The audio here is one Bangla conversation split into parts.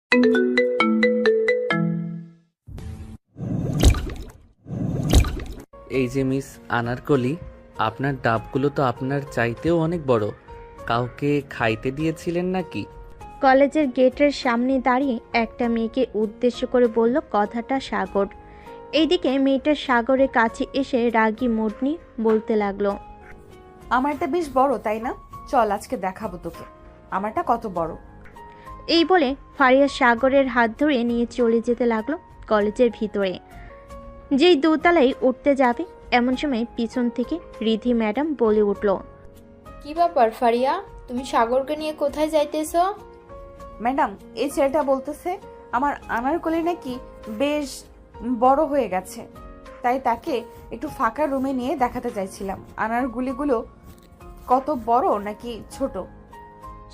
এই যে মিস আনারকলি, আপনার ডাবগুলো তো আপনার চাইতেও অনেক বড়। কাউকে খাইতে দিয়েছিলেন নাকি? কলেজের গেটের সামনে দাঁড়িয়ে একটা মেয়েকে উদ্দেশ্য করে বলল কথাটা সাগর। এইদিকে মেয়েটা সাগরের কাছে এসে রাগী মুড নিয়ে বলতে লাগলো, আমারটা বেশ বড় তাই না? চল আজকে দেখাবো তোকে আমারটা কত বড়। এই বলে ফারিয়া সাগরের হাত ধরে নিয়ে চলে যেতে লাগলো কলেজের ভিতরে। যেই দোতলায় উঠতে যাবে এমন সময় পিছন থেকে রিধি ম্যাডাম বলে উঠল, কি ব্যাপার ফারিয়া, তুমি সাগরকে নিয়ে কোথায় যাইতেছো? ম্যাডাম, এই ছেলেটা বলতেছে আমার আনারকলি নাকি বেশ বড় হয়ে গেছে, তাই তাকে একটু ফাঁকা রুমে নিয়ে দেখাতে চাইছিলাম আনারগুলিগুলো কত বড় নাকি ছোট।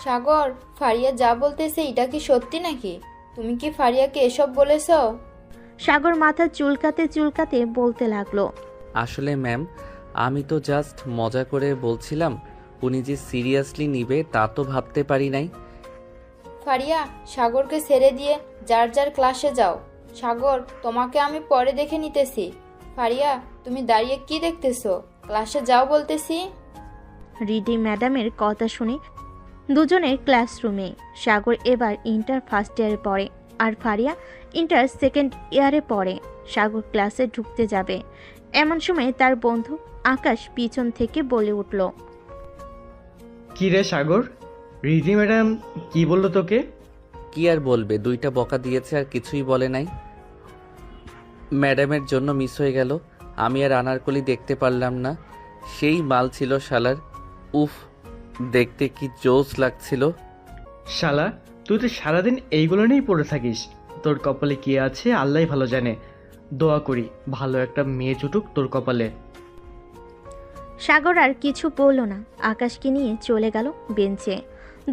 সাগর, ফারিয়া যা বলতেছে এটা কি সত্যি নাকি? তুমি কি ফারিয়াকে এসব বলেছো? সাগর মাথা চুলকাতে চুলকাতে বলতে লাগলো, আসলে ম্যাম, আমি তো জাস্ট মজা করে বলছিলাম। উনি যে সিরিয়াসলি নিবে তা তো ভাবতে পারি নাই। ফারিয়া, সাগরকে ছেড়ে দিয়ে যার যার ক্লাসে যাও। সাগর, তোমাকে আমি পরে দেখে নিতেছি। ফারিয়া, তুমি দাঁড়িয়ে কি দেখতেছো? ক্লাসে যাও বলতেছি। রিধি ম্যাডামের কথা শুনে দুজনের ক্লাসরুমে। সাগর এবার ইন্টার ফার্স্ট ইয়ারে পড়ে আর ফারিয়া ইন্টার সেকেন্ড ইয়ারে পড়ে। সাগর ক্লাসে ঢুকতে যাবে এমন সময় তার বন্ধু আকাশ পিছন থেকে বলে উঠল, কি রে সাগর, রিধি ম্যাডাম কি বললো তোকে? কি আর বলবে, দুইটা বকা দিয়েছে আর কিছুই বলে নাই। ম্যাডামের জন্য মিস হয়ে গেল। আমি আর আনারকলি দেখতে পারলাম না। সেই মাল ছিল শালার। উফ, দেখতে কি জোস লাগছিল। শালা, তুই তো সারাদিন এইগুলো নিয়েই পড়ে থাকিস। তোর কপালে কি আছে আল্লাহ ভালো জানে। দোয়া করি ভালো একটা মেয়ে জুটুক তোর কপালে। সাগর আর কিছু বলল না, আকাশকে নিয়ে চলে গেল বেঞ্চে।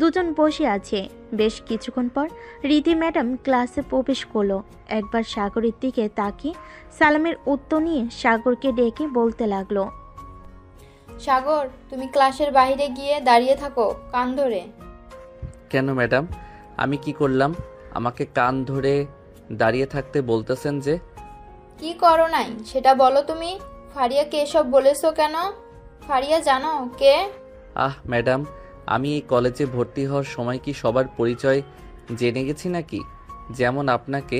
দুজন বসে আছে। বেশ কিছুক্ষণ পর রিধি ম্যাডাম ক্লাসে প্রবেশ করলো। একবার সাগরের দিকে তাকিয়ে সালামের উত্তর নিয়ে সাগরকে ডেকে বলতে লাগলো, সাগর, তুমি ক্লাসের বাইরে গিয়ে দাঁড়িয়ে থাকো কান ধরে। কেন ম্যাডাম, আমি কি করলাম? আমাকে কান ধরে দাঁড়িয়ে থাকতে বলতেছেন যে? কি করো নাই সেটা বলো তুমি। ফারিয়াকে এসব বলেছো কেন? ফারিয়া জানো কে? ম্যাডাম, আমি এই কলেজে ভর্তি হওয়ার সময় কি সবার পরিচয় জেনে গেছি নাকি? যেমন আপনাকে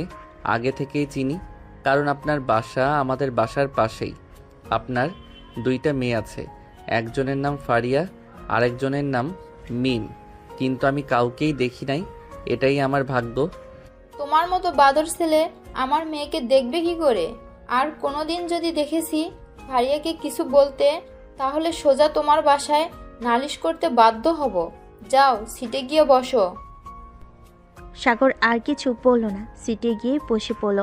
আগে থেকেই চিনি, কারণ আপনার বাসা আমাদের বাসার পাশেই। আপনার দুইটা মেয়ে আছে, একজনের নাম ফারিয়া আর একজনের নাম মিম, কিন্তু আমি কাউকেই দেখি নাই। এটাই আমার ভাগ্য। তোমার মতো বাদর ছেলে আমার মেয়েকে দেখবে কি করে? আর কোনোদিন যদি দেখেছি ফারিয়াকে কিছু বলতে, তাহলে সোজা তোমার বাসায় নালিশ করতে বাধ্য হব। যাও সিটে গিয়ে বসো। সাগর আর কিছু বলল না, সিটে গিয়ে বসে পড়ল।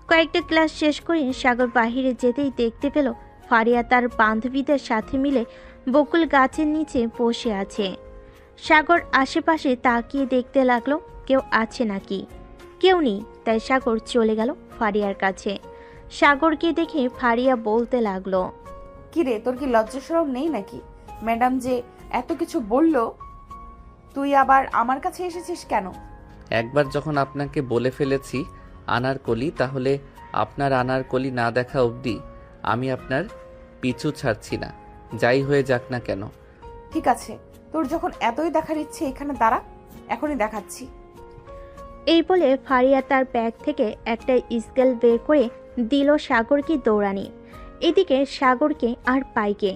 কয়েকটা ক্লাস শেষ করে সাগর বাহিরে যেতেই দেখতে পেল ফারিয়া তার বান্ধবীদের সাথে মিলে বকুল গাছের নিচে বসে আছে। সাগর আশেপাশে তাকিয়ে দেখতে লাগলো কেউ আছে নাকি। কেউ নেই, তাই সাগর চলে গেল ফারিয়ার কাছে। সাগরকে দেখে ফারিয়া বলতে লাগলো, কি রে, তোর কি লজ্জা শরম নেই নাকি? ম্যাডাম যে এত কিছু বললো, তুই আবার আমার কাছে এসেছিস কেন? একবার যখন আপনাকে বলে ফেলেছি আনারকলি, তাহলে আপনার আনারকলি না দেখা অবধি আমি আপনার পিছু ছাড়ছি না, যাই হয়ে যাক না কেন। ঠিক আছে, তোর যখন এতই দেখার ইচ্ছে এখানে দাঁড়া, এখনই দেখাচ্ছি। এই বলে ফারিয়া তার ব্যাগ থেকে একটা স্কেল বের করে দিল সাগরকে দৌড়ানি। এদিকে সাগরকে আর পাইকে।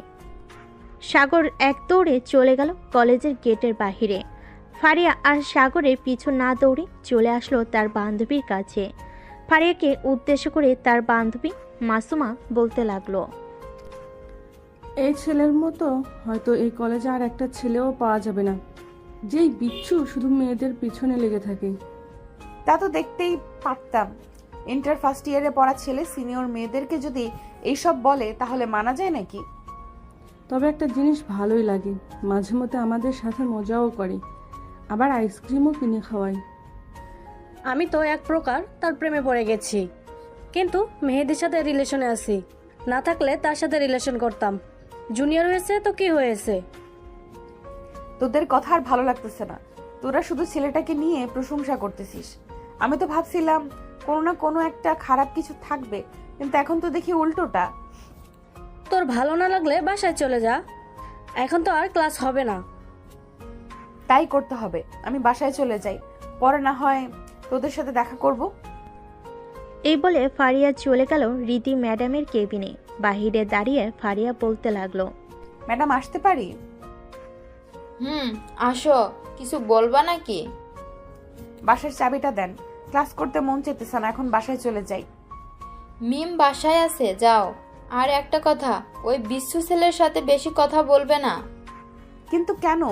সাগর এক দৌড়ে চলে গেল কলেজের গেটের বাহিরে। ফারিয়া আর সাগরের পিছু না দৌড়ে চলে আসলো তার বান্ধবীর কাছে। ফারিয়াকে উদ্দেশ্য করে তার বান্ধবী মাসুমা বলতে লাগলো, এই ছেলের মতো হয়তো এই কলেজে আর একটা ছেলেও পাওয়া যাবে না, যেই বিচ্ছু শুধু মেয়েদের পিছনে লেগে থাকে। তা তো দেখতেই পারতাম। ইন্টার ফার্স্ট ইয়ারে পড়া ছেলে সিনিয়র মেয়েদেরকে যদি এইসব বলে তাহলে মানা যায় নাকি? তবে একটা জিনিস ভালোই লাগে, মাঝে মধ্যে আমাদের সাথে মজাও করে, আবার আইসক্রিমও কিনে খাওয়ায়। আমি তো এক প্রকার তার প্রেমে পড়ে গেছি, কিন্তু মেহেদির সাথে রিলেশনে আছি। না থাকলে তার সাথে রিলেশন করতাম। জুনিয়র হয়েছে তো কি হয়েছে? তোদের কথা আর ভালো লাগতেছে না। তোরা শুধু ছেলেটাকে নিয়ে প্রশংসা করতেছিস। আমি তো ভাবছিলাম কোনো না কোনো একটা খারাপ কিছু থাকবে, কিন্তু এখন তো দেখি উল্টোটা। তোর ভালো না লাগলে বাসায় চলে যা, এখন তো আর ক্লাস হবে না। তাই করতে হবে, আমি বাসায় চলে যাই, পরে না হয় তোদের সাথে দেখা করব। এই বলে ফারিয়া চলে গেল রীতি ম্যাডামের কেবিনে। বাহিরে দাঁড়িয়ে ফারিয়া বলতে লাগলো, ম্যাডাম আসতে পারি? আসো, কিছু বলবা নাকি? বাসার চাবিটা দেন, ক্লাস করতে মন চেতেছে না, এখন বাসায় চলে যাই। মিম বাসায় আছে, যাও। আর একটা কথা, ওই বিশ্বু ছেলের সাথে বেশি কথা বলবে না। কিন্তু কেন?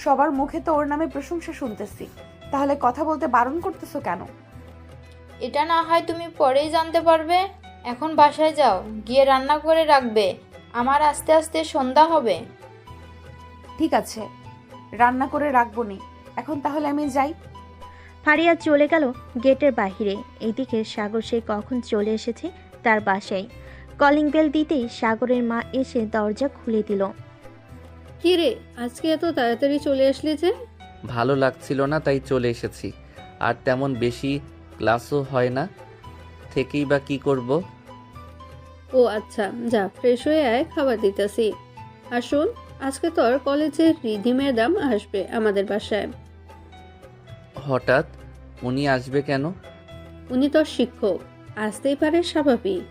সবার মুখে তো ওর নামে প্রশংসা শুনতেছি, তাহলে কথা বলতে বারণ করতেছো কেন? এটা না হয় তুমি পরেই জানতে পারবে। এখন বাসায় যাও, গিয়ে রান্না করে রাখবে, আমার আস্তে আস্তে সন্ধ্যা হবে। ঠিক আছে, রান্না করে রাখবো নি। এখন তাহলে আমি যাই। ফারিয়া চলে গেল গেটের বাহিরে। এইদিকে সাগর সে কখন চলে এসেছে তার বাসায়। কলিং বেল দিতেই সাগরের মা এসে দরজা খুলে দিল। কি রে, আজকে এত তাড়াতাড়ি চলে আসলি যে? ভালো লাগছিল না তাই চলে এসেছি। আর তেমন বেশি ক্লাসও হয় না, থেকেই বা কি করব। ও আচ্ছা, যা ফ্রেশ হয়ে আয়, খাবার দিতেছি। আর শোন, আজকে তোর কলেজের রিধি ম্যাডাম আসবে আমাদের বাসায়। হঠাৎ উনি আসবে কেন? উনি তোর শিক্ষক, আসতেই পারে, স্বাভাবিক।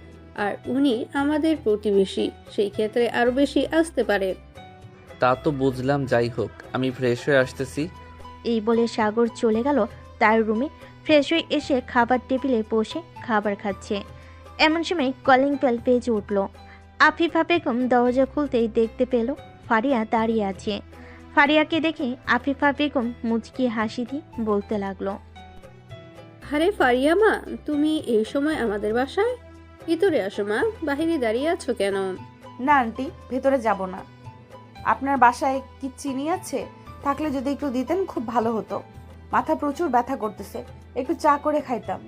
আর উনি আমাদের প্রতিবেশী, সেই ক্ষেত্রে আরো বেশি আসতে পারে। তা তো বুঝলাম, যাই হোক আমি ফ্রেশ হয়ে আসতেছি। এই বলে সাগর চলে গেল তার রুমে। ফ্রেশ হয়ে এসে খাবার টেবিলে বসে খাবার খাচ্ছে। এমন সময় কলিং বেল বেজে উঠল। আফিফা বেগম দরজা খুলতেই দেখতে পেল ফারিয়া দাঁড়িয়ে আছে। ফারিয়াকে দেখে আফিফা বেগম মুচকি হাসি দিয়ে বলতে লাগলো, আরে ফারিয়া মা, তুমি এই সময় আমাদের বাসায়? ভিতরে আসো মা, বাহিরে দাঁড়িয়ে আছো কেন? না আন্টি, ভেতরে যাব না। আপনার বাসায় কি চিনি আছে? থাকলে যদি একটু দিতেন খুব ভালো হতো। মাথা প্রচুর ব্যথা করতেছে, একটু চা করে খাইতাম।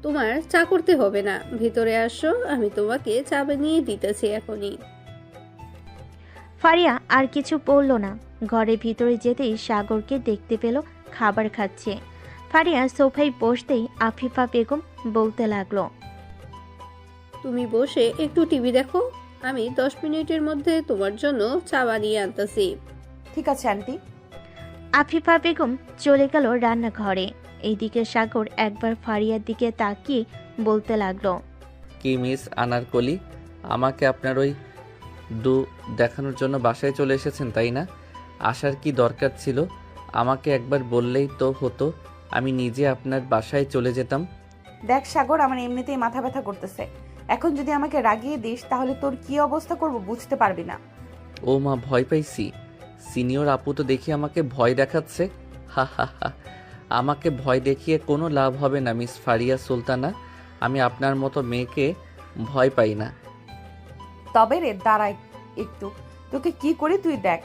তোমার চা করতে হবে না, ভিতরে আসো, আমি তোমাকে চা বানিয়ে দিতেছি এখনই। ফারিয়া আর কিছু বলল না। ঘরের ভিতরে যেতেই সাগরকে দেখতে পেল খাবার খাচ্ছে। ফারিয়া সোফায় বসতেই আফিফা বেগম বলতে লাগলো, তুমি বসে একটু টিভি দেখো, আমি 10 মিনিটের মধ্যে তোমার জন্য চা বানিয়ে আনতেছি। ঠিক আছে আন্টি। আফিফা বেগম চলে গেল রান্নাঘরে। এইদিকে সাগর একবার ফারিয়ার দিকে তাকিয়ে বলতে লাগলো, কি মিস আনারকলি, আমাকে আপনার ওই দেখানোর জন্য বাসায় চলে এসেছেন তাই না? আসার কি দরকার ছিল? আমাকে একবার বললেই তো হতো, আমি নিজে আপনার বাসায় চলে যেতাম। দেখ সাগর, আমার এমনিতেই মাথা ব্যথা করতেছে, এখন যদি আমাকে রাগিয়ে দিস তাহলে তোর কি অবস্থা করব বুঝতে পারবি না। ও মা, ভয় পাইছি। সিনিয়র আপু তো দেখি আমাকে ভয় দেখাচ্ছে। হা হা হা, আমাকে ভয় দেখিয়ে কোনো লাভ হবে না মিস ফারিয়া সুলতানা। আমি আপনার মতো মেয়েকে ভয় পাই না। তবে রে দাঁড়াই একটু, তোকে কি করি তুই দেখ।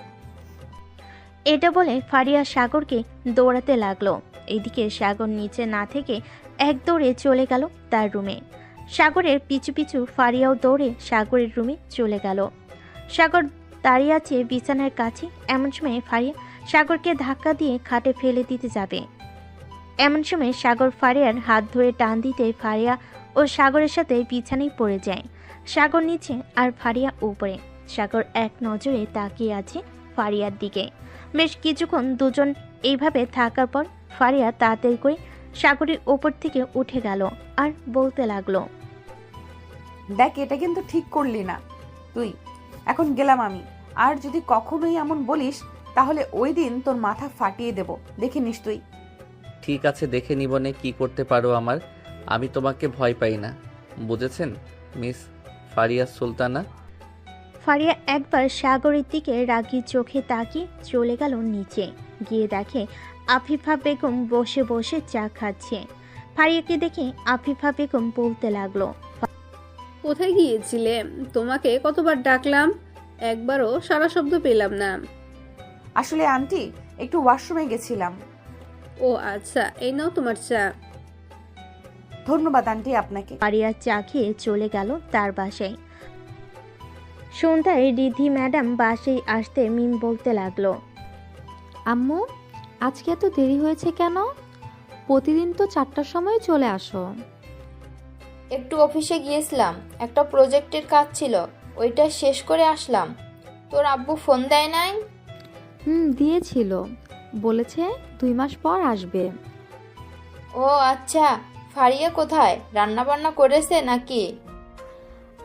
এটা বলে ফারিয়া সাগরকে দৌড়াতে লাগলো। এদিকে সাগর নিচে না থেকে এক দৌড়ে চলে গেল তার রুমে। সাগরের পিছু পিছু ফারিয়াও দৌড়ে সাগরের রুমে চলে গেল। সাগর দাঁড়িয়ে আছে বিছানার কাছে। এমন সময় ফারিয়া সাগরকে ধাক্কা দিয়ে খাটে ফেলে দিতে যাবে। এমন সময় সাগর ফারিয়ার হাত ধরে টান দিতে ফারিয়া ও সাগরের সাথে বিছানায় পড়ে যায়। সাগর নিচে আর ফারিয়া উপরে। সাগর এক নজরে তাকিয়ে আছে ফারিয়ার দিকে। বেশ কিছুক্ষণ দুজন এইভাবে থাকার পর ফারিয়া তাড়াতাড়ি করে সাগরের ওপর থেকে উঠে গেল আর বলতে লাগলো, দেখ এটা কিন্তু ঠিক করলি না তুই। এখন গেলাম আমি, আর যদি কখনোই এমন বলিস তাহলে ওই দিন তোর মাথা ফাটিয়ে দেব, দেখে নিস তুই। ঠিক আছে, দেখে নিবনে কি করতে পারো আমার। আমি তোমাকে ভয় পাই না, বুঝেছেন মিস ফারিয়া সুলতানা? ফারিয়া একবার সাগরের দিকে রাগী চোখে তাকিয়ে চলে গেল নিচে। গিয়ে দেখে আফিফা বেগম বসে বসে চা খাচ্ছে। ফারিয়াকে দেখে আফিফা বেগম বলতে লাগলো, কোথায় গিয়েছিলে? তোমাকে কতবার ডাকলাম, একবারও সারা শব্দ পেলাম না। আসলে আন্টি একটু ওয়াশরুমে গেছিলাম। ও আচ্ছা, এই নাও তোমার চা। ধন্যবাদ আন্টি আপনাকে। ফারিয়া চা খেয়ে চলে গেল তার বাসায়। সন্ধ্যায় রিধি ম্যাডাম বাসায় আসতে মিম বলতে লাগলো, আম্মু, আজকে এত দেরি হয়েছে কেন? প্রতিদিন তো 4টার সময় চলে আসো। একটু অফিসে গিয়েছিলাম, একটা প্রজেক্টের কাজ ছিল, ওইটা শেষ করে আসলাম। তোর আব্বু ফোন দেয় নাই? দিয়েছিল, বলেছে 2 মাস পর আসবে। ও আচ্ছা, ফারিয়া কোথায়? রান্না বান্না করেছে নাকি?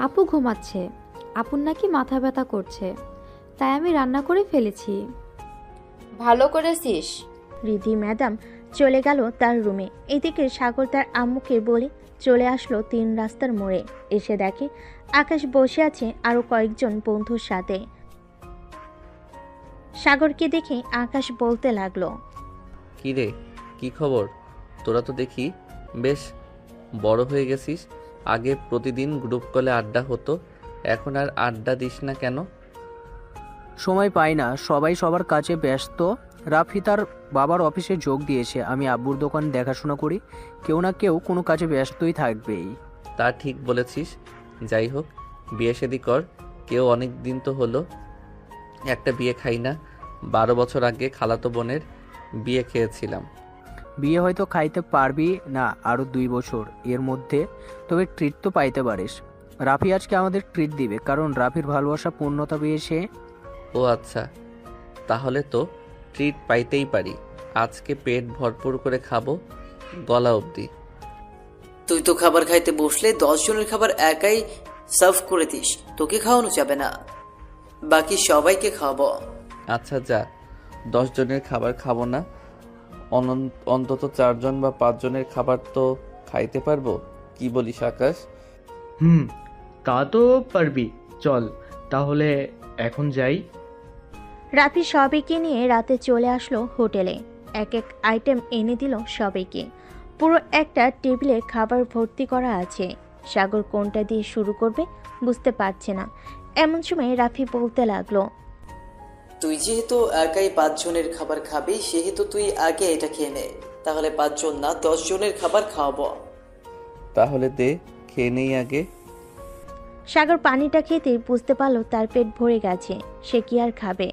আপু ঘুমাচ্ছে, আপুর নাকি মাথা ব্যথা করছে, তাই আমি রান্না করে ফেলেছি। ভালো করেছিস। রিধি ম্যাডাম চলে গেল তার রুমে। এদিকে সাগর তার আম্মুকে বলে চলে আসলো 3 রাস্তার মোড়ে। এসে দেখে আকাশ বসে আছে আরো কয়েকজন বন্ধুর সাথে। সাগরকে দেখে আকাশ বলতে লাগলো, কি রে, কি খবর? তোরা তো দেখি বেশ বড় হয়ে গেছিস। আগে প্রতিদিন গ্রুপ কলে আড্ডা হতো, এখন আর আড্ডা দিস না কেন? সময় পাই না, সবাই সবার কাছে ব্যস্ত। রাফি তার বাবার অফিসে যোগ দিয়েছে, আমি আব্বুর দোকান দেখাশোনা করি। কেউ না কেউ কোনো কাজে ব্যস্তই থাকবেই। তা ঠিক বলেছিস। যাই হোক, বিয়ে শাদী কর। কেউ অনেক দিন তো হলো একটা বিয়ে খাই না। 12 বছর আগে খালাতো বোনের বিয়ে খেয়েছিলাম। বিয়ে হয়তো খাইতে পারবি না আরও 2 বছর এর মধ্যে, তবে ট্রিট তো পাইতে পারিস। রাফি আজকে আমাদের ট্রিট দিবে, কারণ রাফির ভালোবাসা পূর্ণতা পেয়েছে। ও আচ্ছা, তাহলে তো ট্রিট পাইতেই পারি। আজকে পেট ভরপুর করে খাবো, গলা অবধি। তুই তো খাবার খাইতে বসলে 10 জনের খাবার একাই সার্ভ করে দিস, তোকে খাওয়ানো যাবে না, বাকি সবাইকে খাওয়াবো। আচ্ছা যা, 10 জনের খাবার খাবো না, অন্তত 4 জন বা 5 জনের খাবার তো খাইতে পারবো। কি বলিস আকাশ? তা তো পারবি। চল তাহলে এখন যাই। রাফি সবাইকে নিয়ে রাতে চলে আসলো হোটেলে। এক এক আইটেম এনে দিল সবাইকে। পুরো একটা টেবিলে খাবার ভর্তি করা আছে। সাগর কোনটা দিয়ে শুরু করবে বুঝতে পারছে না। এমন সময় রাফি বলতে লাগলো, তুই যেহেতু একাই 5 জনের খাবার খাবি, সেহেতু তুই আগে এটা খেয়ে নে, তাহলে 5 জন না 10 জনের খাবার খাওয়াবো। তাহলে দে, খেয়ে নেই আগে। সাগর পানিটা খেতে বুঝতে পারলো তার পেট ভরে গেছে, সে কি আর খাবে।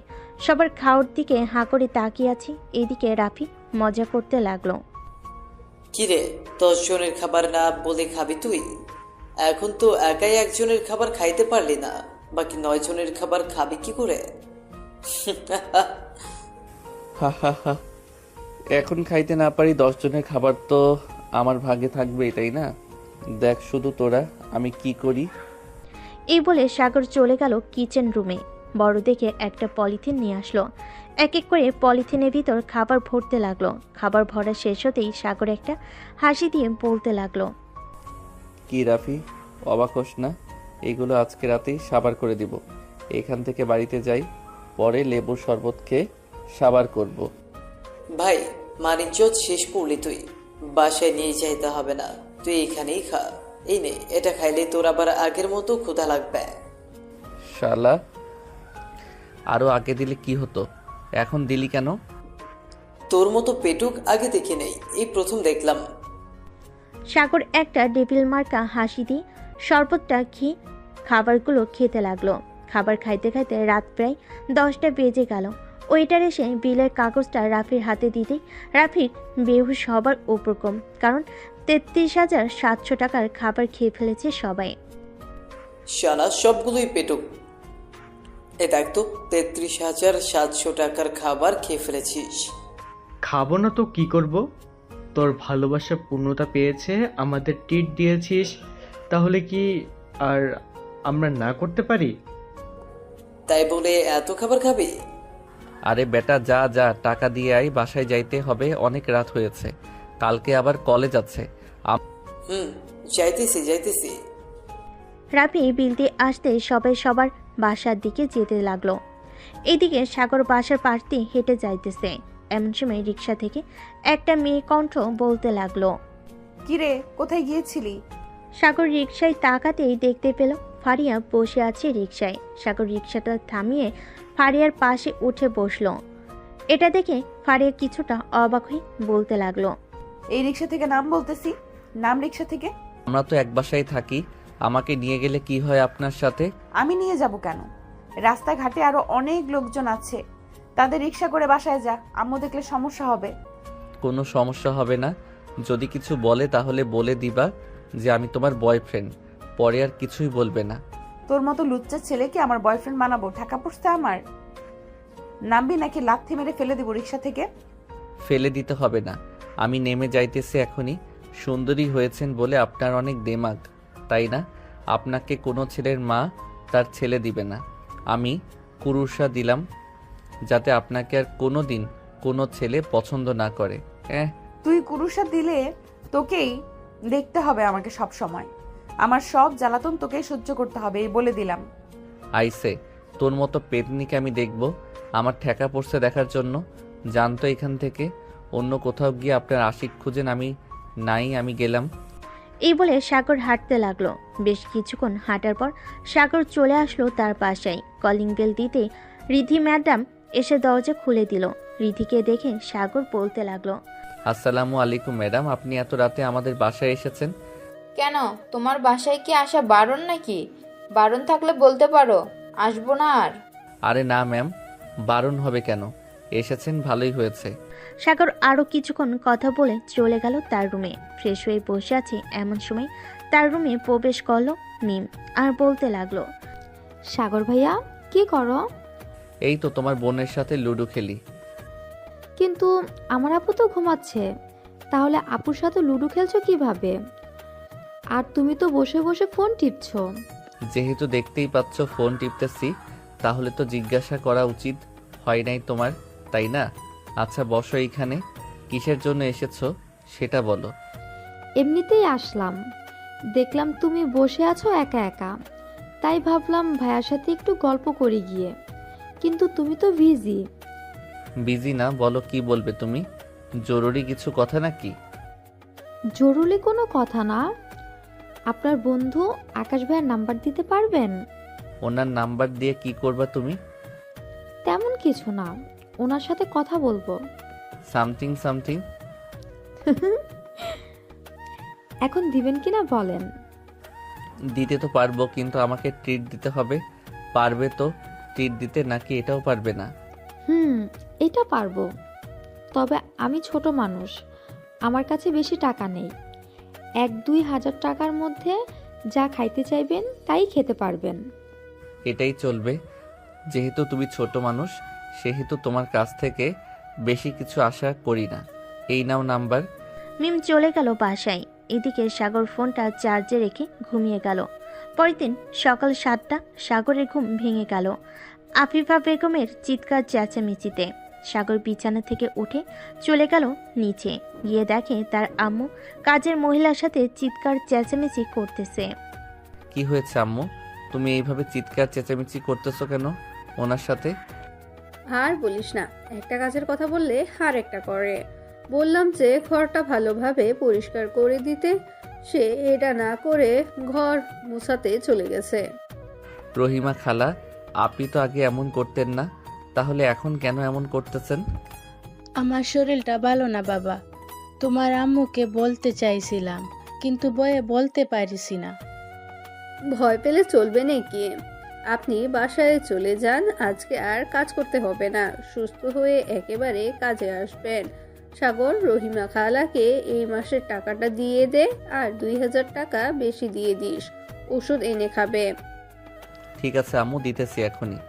সবার খাওয়ার দিকে হাঁ করে তাকিয়ে আছে। এইদিকে রাফি মজা করতে লাগলো, কিরে, 10 জনের খাবার না বলে খাবি তুই? এখন তো একাই 1 জনের খাবার খাইতে পারলি না, বাকি 9 জনের খাবার খাবি কি করে? হা হা হা, এখন খাইতে না পারি 10 জনের খাবার তো আমার ভাগে থাকবে, তাই না? দেখ শুধু তোরা আমি কি করি। এই বলে সাগর চলে গেল কিচেন রুমে। বড় দেখে একটা পলিথিন নিয়ে আসলো। এক এক করে পলিথিনের ভিতর খাবার ভরতে লাগলো। খাবার ভরা শেষ হতেই সাগর একটা হাসি দিয়ে বলতে লাগলো, কি রাফি, অবাক হোস না? এগুলো আজকে রাতেই সাবার করে দিব। এখান থেকে বাড়িতে যাই, পরে লেবুর শরবত খেয়ে সাবার করব। ভাই, মানিজ্জত শেষ করলি তুই, বাসায় নিয়ে যাইতে হবে না, তুই এখানেই খা। এই নে, এটা খাইলে তোর আবার আগের মতো ক্ষুধা লাগবে। শালা, আরো আগে দিলে কি হতো, এখন দিলি কেন? তোর মতো পেটুক আগে দেখে নেই, এই প্রথম দেখলাম। সাগর একটা ডেভিল মার্কা হাসি দিয়ে শরবতটা খেয়ে খাবারগুলো খেতে লাগলো। খাবার খাইতে খাইতে রাত প্রায় 10টা বেজে গেল। ওয়েটার এসে বিলের কাগজটা রাফির হাতে দিতেই রাফির বেহুশ হবার উপক্রম, কারণ 33,700 টাকার খাবার খেয়ে ফেলেছে সবাই। শালা সবগুলোই পেটুক। এ দেখ তো, 33,700 টাকার খাবার খেয়ে ফেলেছিস। খাবো না তো কি করব? তোর ভালোবাসা পূর্ণতা পেয়েছে, আমাদের ট্রিট দিয়েছিস, তাহলে কি আর আমরা না করতে পারি? তাই বলে এত খাবার খাবি? আরে বেটা যা যা, টাকা দিয়ে আই, বাসায় যাইতে হবে, অনেক রাত হয়েছে, কালকে আবার কলেজ আছে। যাইতেছি। রাফি বিল দিয়ে আসতে সবাই সবার বাসার দিকে যেতে লাগলো। এদিকে সাগর বাসার পাশ দিয়ে হেঁটে যাইতেছে। এমন সময় রিক্সা থেকে একটা মেয়ে কণ্ঠ বলতে লাগলো, কিরে, কোথায় গিয়েছিলি? সাগর রিক্সায় তাকাতেই দেখতে পেল ফারিয়া বসে আছে রিক্সায়। সাগর রিক্সাটা থামিয়ে ফারিয়ার পাশে উঠে বসলো। এটা দেখে ফারিয়া কিছুটা অবাক হয়ে বলতে লাগলো, এই রিক্সা থেকে নাম বলতেছি, নাম রিক্সা থেকে। আমরা তো এক বাসায় থাকি, আমাকে নিয়ে গেলে কি হয় আপনার সাথে? আমি নিয়ে যাব কেন? রাস্তাঘাটে আরো অনেক লোকজন আছে, তাদের রিক্সা করে বাসায় যা, আম্মু দেখলে সমস্যা হবে। কোনো সমস্যা হবে না, যদি কিছু বলে তাহলে বলে দিবা যে আমি তোমার বয়ফ্রেন্ড, পরে আর কিছুই বলবে না। তোর মতো লুচ্চা ছেলেকে আমার বয়ফ্রেন্ড বানাবো? ঠাকা পড়ছে আমার। নামবি নাকি লাথি মেরে ফেলে দিব রিক্সা থেকে? ফেলে দিতে হবে না, আমি নেমে যাইতেছি এখনই। সুন্দরী হয়েছেন বলে আপনার অনেক দেমাগ, তাই না? আপনাকে কোনো ছেলের মা তার ছেলে দিবে না। আমি কুরুষা দিলাম যাতে আপনাকে আর কোনো দিন কোনো ছেলে পছন্দ না করে। তুই কুরুষা দিলে তোকেই দেখতে হবে আমাকে সব সময়। আমার সব জ্বালাতন তোকেই সহ্য করতে হবে, এই বলে দিলাম। আইসে, তোর মতো পেতনিকে আমি দেখব আমার ঠেকা পড়ছে দেখার জন্য। জানতো এখান থেকে অন্য কোথাও গিয়ে আপনার আশিক খুঁজেন, আমি নাই, আমি গেলাম। এই বলে সাগর হাঁটতে লাগলো। বেশ কিছুক্ষণ হাঁটার পর সাগর চলে আসলো তার পাশেই। কলিং বেল দিতে রিধি ম্যাডাম এসে দরজা খুলে দিল। রিধিকে দেখে সাগর বলতে লাগলো, আসসালামু আলাইকুম ম্যাডাম, আপনি এত রাতে আমাদের বাসায় এসেছেন? কেন, তোমার বাসায় কি আসা বারণ নাকি? বারণ থাকলে বলতে পারো, আসবো না আর। আরে না ম্যাম, বারণ হবে কেন, এসেছেন ভালোই হয়েছে। সাগর আরও কিছুক্ষণ কথা বলে চলে গেল তার রুমে। ফ্রেশ হয়ে বসে আছে এমন সময় তার রুমে প্রবেশ করলো মিম আর বলতে লাগলো, সাগর ভাইয়া কি করো? এই তো তোমার বোনের সাথে লুডো খেলি। কিন্তু আমার আপু তো ঘুমাচ্ছে, তাহলে আপুর সাথে লুডো খেলছো কিভাবে? আর তুমি তো বসে বসে ফোন টিপছো। যেহেতু দেখতেই পাচ্ছ ফোন টিপতেছি, তাহলে তো জিজ্ঞাসা করা উচিত হয় নাই তোমার, তাই না? আচ্ছা বসো এইখানে, কিসের জন্য এসেছো সেটা বলো। এমনিতেই আসলাম, দেখলাম তুমি বসে আছো একা একা, তাই ভাবলাম ভাইয়ার সাথে একটু গল্প করি গিয়ে। কিন্তু তুমি তো বিজি। বিজি না, বলো কি বলবে তুমি? জরুরি কিছু কথা নাকি? জরুরি কোনো কথা না। আপনার বন্ধু আকাশ ভাইয়ের নাম্বার দিতে পারবেন? ওনার নাম্বার দিয়ে কি করবা তুমি? তেমন কিছু না, ওনার সাথে কথা বলবো। Something something? এখন দিবেন কিনা বলেন? দিতে তো পারবো, কিন্তু আমাকে ট্রিট দিতে হবে। পারবে তো ট্রিট দিতে, নাকি এটাও পারবে না? এটা পারবো, তবে আমি ছোট মানুষ, আমার কাছে বেশি টাকা নেই। 1-2 হাজার টাকার মধ্যে যা খাইতে চাইবেন তাই খেতে পারবেন। এটাই চলবে, যেহেতু তুমি ছোট মানুষ সেহেতু তোমার কাছ থেকে বেশি কিছু আশা করি না। এই নাও নাম্বার। মিম চলে গেল বাসায়। এদিকে সাগর ফোনটা চার্জে রেখে ঘুমিয়ে গেল। পরের দিন সকাল 7টা, সাগরের ঘুম ভেঙে গেল আফিফা বেগমের চিৎকার চেঁচামেচিতে। সাগর বিছানা থেকে উঠে চলে গেল নিচে, গিয়ে দেখে তার আম্মু কাজের মহিলার সাথে চিৎকার চেঁচামেচি করতেছে। কি হয়েছে আম্মু, তুমি এইভাবে চিৎকার চেঁচামেচি করতেছো কেন ওনার সাথে? আর বলিস না, একটা কাজের কথা বললে আর একটা করে। বললাম যে ঘরটা ভালোভাবে পরিষ্কার করে দিতে, সে এটা না করে ঘর মুছাতে চলে গেছে। রহিমা খালা, আপনি তো আগে এমন করতেন না, তাহলে এখন কেন এমন করতেছেন? আমার শরীরটা ভালো না বাবা, তোমার আম্মুকে বলতে চাইছিলাম কিন্তু ভয়ে বলতে পারিছি না। ভয় পেলে চলবে নাকি? আপনি বাসায় চলে যান, আজকে আর কাজ করতে হবে না, সুস্থ হয়ে একেবারে কাজে আসবেন। সাগর, রহিমা খালাকে এই মাসের টাকাটা দিয়ে দে, আর 2000 টাকা বেশি দিয়ে দিস, ওষুধ এনে খাবে। ঠিক আছে আম্মু, দিতেছি এখনই।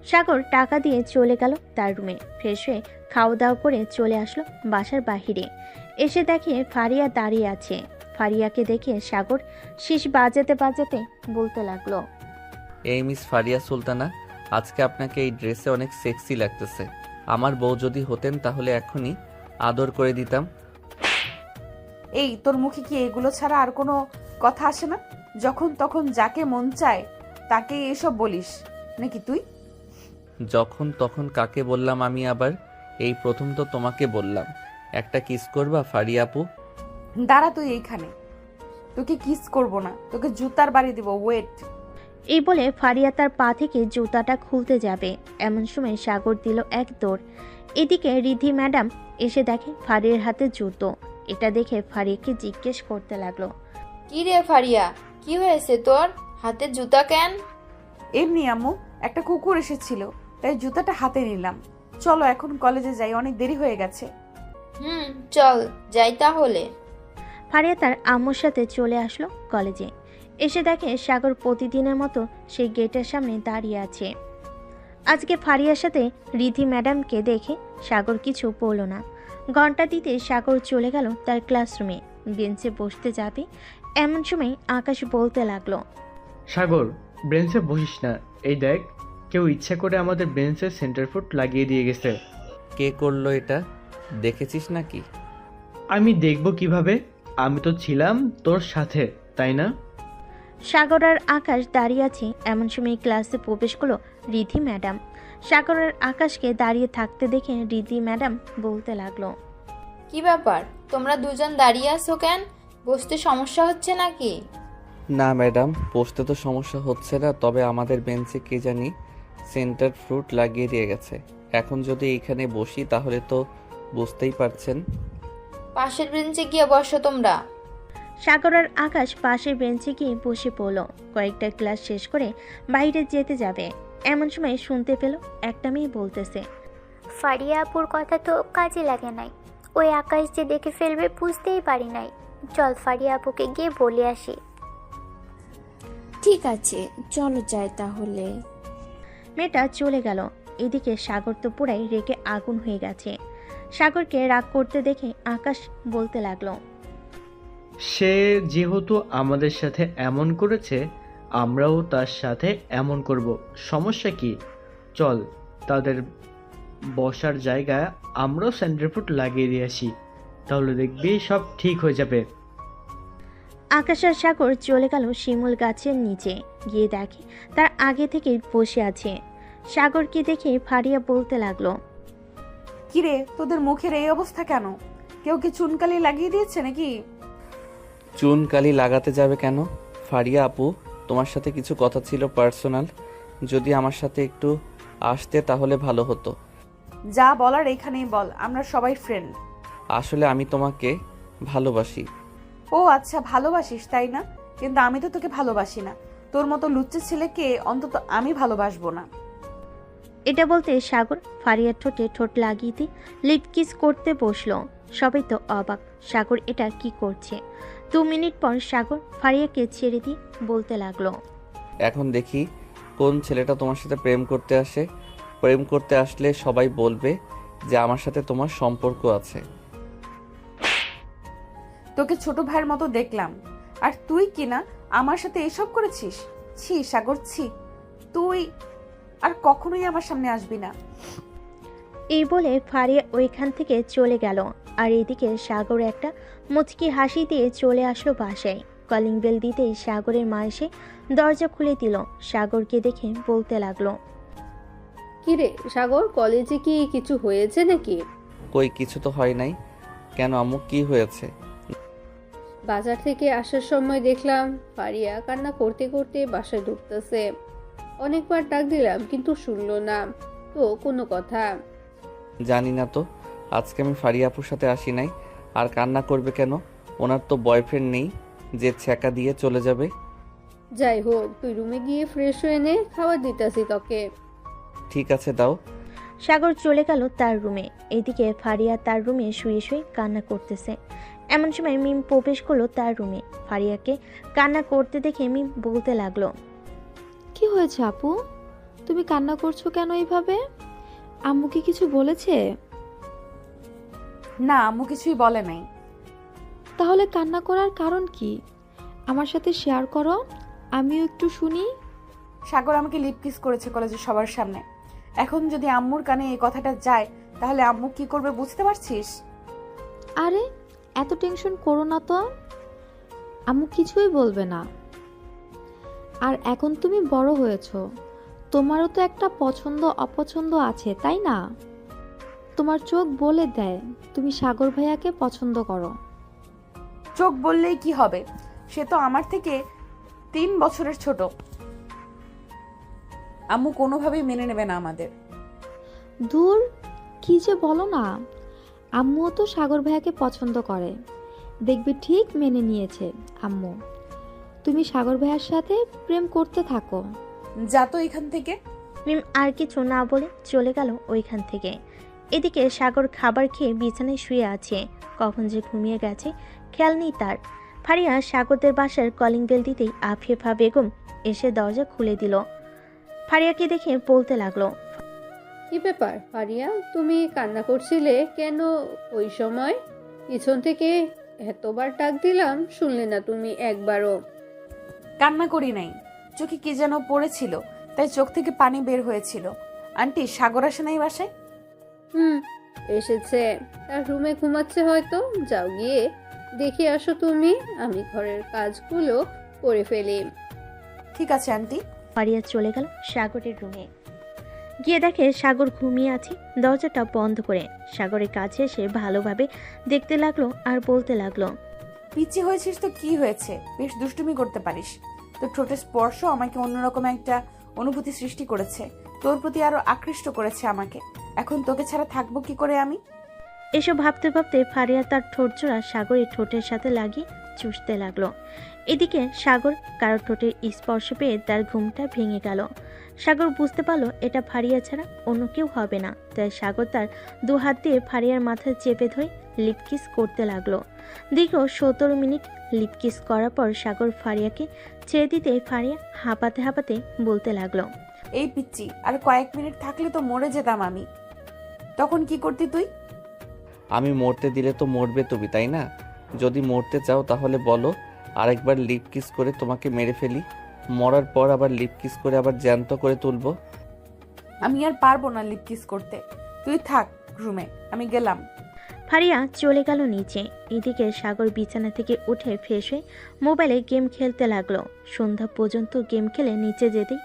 সাগর টাকা দিয়ে চলে গেল তার রুমে। ফ্রেশ হয়ে খাওয়া দাওয়া করে চলে আসলো বাসার বাহিরে। এসে দেখে ফারিয়া দাঁড়িয়ে আছে। ফারিয়াকে দেখে সাগর শীষ বাজাতে বাজাতে বলতে লাগলো, এই মিস ফারিয়া সুলতানা, আজকে আপনাকে এই ড্রেসে অনেক সেক্সি লাগতেছে। আমার বউ যদি হতেন তাহলে এখনই আদর করে দিতাম। এই তোর মুখে কি এগুলো ছাড়া আর কোনো কথা আসে না? যখন তখন যাকে মন চায় তাকে এসব বলিস নাকি তুই? যখন তখন কাকে বললাম আমি আবার? এই প্রথম তো তোমাকে বললাম। একটা কিস করবা ফারিয়া আপু? দাঁড়া তুই এইখানে, তোকে কিস করব না, তোকে জুতার বাড়ি দিব, ওয়েট। এই বলে ফারিয়া তার পা থেকে জুতাটা খুলতে যাবে, এমন সময় সাগর দিল এক দৌড়। এদিকে রিধি ম্যাডাম এসে দেখে ফারিয়ার হাতে জুতো। এটা দেখে ফারিয়াকে জিজ্ঞেস করতে লাগলো, কি রে ফারিয়া, কি হয়েছে তোর হাতে জুতা কেন? এমনি আম্মু, একটা কুকুর এসেছিল তাই জুতাটা হাতে নিলাম। চলো এখন কলেজে যাই, অনেক দেরি হয়ে গেছে। চল যাই তাহলে। ফারিয়া তার আম্মুর সাথে চলে আসলো কলেজে। এসে দেখে সাগর প্রতিদিনের মতো সেই গেটের সামনে দাঁড়িয়ে আছে। আজকে ফারিয়ার সাথে রিধি ম্যাডামকে দেখে সাগর কিছু বলল না। ঘন্টা দিতে সাগর চলে গেল তার ক্লাসরুমে। বেঞ্চে বসতে যাবে এমন সময় আকাশ বলতে লাগলো, সাগর, বেঞ্চে বসিস না। এই দেখ, কেউ ইচ্ছা করে আমাদের বেঞ্চে সেন্টার ফুট লাগিয়ে দিয়ে গেছে। কে করলো এটা, দেখেছিস নাকি? আমি দেখব কিভাবে? আমি তো ছিলাম তোর সাথে, তাই না? সাগর আর আকাশ দাঁড়িয়ে আছে এমন সময় ক্লাসে প্রবেশ করলো রিধি ম্যাডাম। সাগর আর আকাশকে দাঁড়িয়ে থাকতে দেখে রিধি ম্যাডাম বলতে লাগলো, কি ব্যাপার, তোমরা দুজন দাঁড়িয়ে আছো কেন? বসতে সমস্যা হচ্ছে নাকি? না ম্যাডাম, বসতে তো সমস্যা হচ্ছে না, তবে আমাদের বেঞ্চে কে জানি সেন্টার ফ্রুট লাগিয়ে দিয়ে গেছে। এখন যদি এইখানে বসি তাহলে তো বুঝতেই পারছেন। পাশের বেঞ্চে গিয়ে বসো তোমরা। সাগর আর আকাশ পাশের বেঞ্চে গিয়ে বসে পড়ল। কয়েকটা ক্লাস শেষ করে বাইরে যেতে যাবে এমন সময় শুনতে পেল একটা মেয়ে বলতেছে, ফারিয়া আপুর কথা তো কাজে লাগে নাই। ওই আকাশ যে দেখে ফেলবে বুঝতেই পারি নাই। চল ফারিয়া আপুকে গিয়ে বলে আসি। ঠিক আছে, চলো যাই তাহলে। মেয়েটা চলে গেল। এদিকে সাগর তো পুরাই রেগে আগুন হয়ে গেছে। সাগরকে রাগ করতে দেখে আকাশ বলতে লাগলো, সে যেহেতু আমাদের সাথে এমন করেছে, আমরাও তার সাথে এমন করব। সমস্যা কি? চল, তাদের বসার জায়গায় আমরাও সেন্টার ফুট লাগিয়ে দিয়ে আসি, তাহলে দেখবি সব ঠিক হয়ে যাবে। আকাশ আর সাগর চলে গেল শিমুল গাছের নিচে। গিয়ে দেখে তার আগে থেকেই বসে আছে। সাগরকে দেখে ফারিয়া বলতে লাগলো, কিরে, তোদের মুখের এই অবস্থা কেন? কেউ কি চুনকালি লাগিয়ে দিয়েছে নাকি? চুন কালি লাগাতে যাবে কেন? ফারিয়া আপু, তোমার সাথে কিছু কথা ছিল পার্সোনাল। যদি আমার সাথে একটু আসতে তাহলে ভালো হতো। যা বলার এখানেই বল, আমরা সবাই ফ্রেন্ড। আসলে আমি তোমাকে ভালোবাসি। ও আচ্ছা, ভালোবাসিস তাই না? কিন্তু আমি তো তোকে ভালোবাসি না। তোর মতো লুচ্চে ছেলেকে অন্তত আমি ভালোবাসবো না। এটা বলতে সাগর ফারিয়ার ঠোঁটে ঠোঁট লাগিয়ে দিয়ে লিপ কিস করতে বসলো। সবাই তো অবাক, সাগর এটা কি করছে। 2 মিনিট পর সাগর ফারিয়াকে ছেড়ে দিয়ে বলতে লাগলো, এখন দেখি কোন ছেলেটা তোমার সাথে প্রেম করতে আসে। প্রেম করতে আসলে সবাই বলবে যে আমার সাথে তোমার সম্পর্ক আছে। তোকে ছোট ভাইয়ের মতো দেখলাম, আর তুই কিনা আমার সাথে এসব করেছিস। ছি সাগর, ছি। তুই আর কখনোই আমার সামনে আসবি না। এই বলে ফারিয়া ওইখান থেকে চলে গেল। আর এদিকে সাগর একটা মুচকি হাসি দিয়ে চলে আসলো বাসায়। কলিং বেল দিতেই সাগরের মা এসে দরজা খুলে দিল। সাগরকে দেখে বলতে লাগলো, কিরে সাগর, কলেজে কি কিছু হয়েছে নাকি? কই কিছু তো হয় নাই। কেন আম্মু, কি হয়েছে? বাজার থেকে আসার সময় দেখলাম ফারিয়া কান্না করতে করতে বাসায় ঢুকতেছে। অনেকবার ডাক দিলাম কিন্তু শুনলো না তো কোনো কথা। জানি না তো, আজকে আমি ফারিয়া আপুর সাথে আসি নাই। আর কান্না করবে কেন? ওনার তো বয়ফ্রেন্ড নেই যে ছ্যাঁকা দিয়ে চলে যাবে। যাই হোক, তুই রুমে গিয়ে ফ্রেশ হয়ে নে, খাবার দিতেছি তোকে। ঠিক আছে, দাও। সাগর চলে গেল তার রুমে। এদিকে ফারিয়া তার রুমে শুয়ে শুয়ে কান্না করতেছে। এমন সময় মিম প্রবেশ করলো তার রুমে। ফারিয়াকে কান্না করতে দেখে মিম বলতে লাগলো, কি হয়েছে আপু, তুমি কান্না করছো কেন এইভাবে? আম্মু কি কিছু বলেছে? না, আম্মু কিছুই বলে নাই। তাহলে কান্না করার কারণ কি? আমার সাথে শেয়ার করো, আমিও একটু শুনি। সাগর আমাকে লিপ কিস করেছে কলেজে সবার সামনে। এখন যদি আম্মুর কানে এই কথাটা যায় তাহলে আম্মু কি করবে বুঝতে পারছিস? আরে এত টেনশন করো না তো, আম্মু কিছুই বলবে না। আর এখন তুমি বড় হয়েছো, তোমারও তো একটা পছন্দ অপছন্দ আছে, তাই না? তোমার চোখ বলে দেয় তুমি সাগর ভাইয়াকে পছন্দ করো। চোখ বললেই কি হবে? সে তো আমার থেকে 3 বছরের ছোট। আম্মু কোনোভাবেই মেনে নেবে না আমাদের। দূর, কি যে বলো না, আম্মুও তো সাগর ভাইয়াকে পছন্দ করে। দেখবে ঠিক মেনে নিয়েছে আম্মু। তুমি সাগর ভাইয়ার সাথে প্রেম করতে থাকো। যা তো এখান থেকে। মিম আর কিছু না বলে চলে গেল ওইখান থেকে। এদিকে সাগর খাবার খেয়ে বিছানায় শুয়ে আছে। কখন যে ঘুমিয়ে গেছে খেয়াল নেই তার। ফারিয়া সাগরদের বাসার কলিং বেল দিতেই আফিফা বেগম এসে দরজা খুলে দিল। ফারিয়াকে দেখে বলতে লাগলো, কি ব্যাপার ফারিয়া, তুমি কান্না করছিলে কেন ওই সময়? পিছন থেকে এতবার ডাক দিলাম, শুনলে না তুমি একবারও? কান্না করি নাই, চোখে কি যেন পড়েছিল, তাই চোখ থেকে পানি বের হয়েছিল। আন্টি, সাগর আসে নাই বাসায়? এসেছে, তার রুমে ঘুমাচ্ছে হয়তো। যাও গিয়ে দেখে আসো তুমি, আমি ঘরের কাজগুলো করে ফেলি। ঠিক আছে আন্টি। ফারিয়া চলে গেল সাগরের রুমে। গিয়ে দেখে সাগর ঘুমিয়ে আছে দরজাটা বন্ধ করে। সাগরের কাছে এসে ভালোভাবে দেখতে লাগলো আর বলতে লাগলো, পিচি হয়েছিস তো কি হয়েছে, বেশ দুষ্টুমি করতে পারিস। তোর ঠোঁটের স্পর্শ আমাকে অন্যরকম একটা অনুভূতি সৃষ্টি করেছে, তোর প্রতি আরো আকৃষ্ট করেছে আমাকে। এখন তোকে ছাড়া থাকবো কি করে আমি? এসব ভাবতে ভাবতে ফারিয়া তার ঠোঁটজোড়া সাগরের ঠোঁটের সাথে লাগিয়ে চুষতে লাগলো। এদিকে সাগর কারো ঠোঁটের স্পর্শ পেয়ে তার ঘুমটা ভেঙে গেল। সাগর বুঝতে পারলো এটা ফারিয়া ছাড়া অন্য কেউ হবে না, তাই সাগর তার 2 হাত দিয়ে ফারিয়ার মাথায় চেপে ধরে লিপকিস করতে লাগলো। দীর্ঘ 17 মিনিট লিপকিস করার পর সাগর ফারিয়াকে ছেড়ে দিতে ফারিয়া হাঁপাতে হাঁপাতে বলতে লাগলো, এই পিচ্ছি, আর কয়েক মিনিট থাকলে তো মরে যেতাম আমি। তখন কি করতি তুই? আমি মরতে দিলে তো মরবে তুমি, তাই না? যদি মরতে চাও তাহলে বলো, আরেকবার লিপ কিস করে তোমাকে মেরে ফেলি। মরার পর আবার লিপ কিস করে আবার জ্যান্ত করে তুলবো। আমি আর পারবো না লিপ কিস করতে, তুই থাক রুমে, আমি গেলাম। ফারিয়া চলে গেল নিচে। এদিকে সাগর বিছানা থেকে উঠে ফ্রেশ হয়ে মোবাইলে গেম খেলতে লাগলো। সন্ধ্যা পর্যন্ত গেম খেলে নিচে যেতেই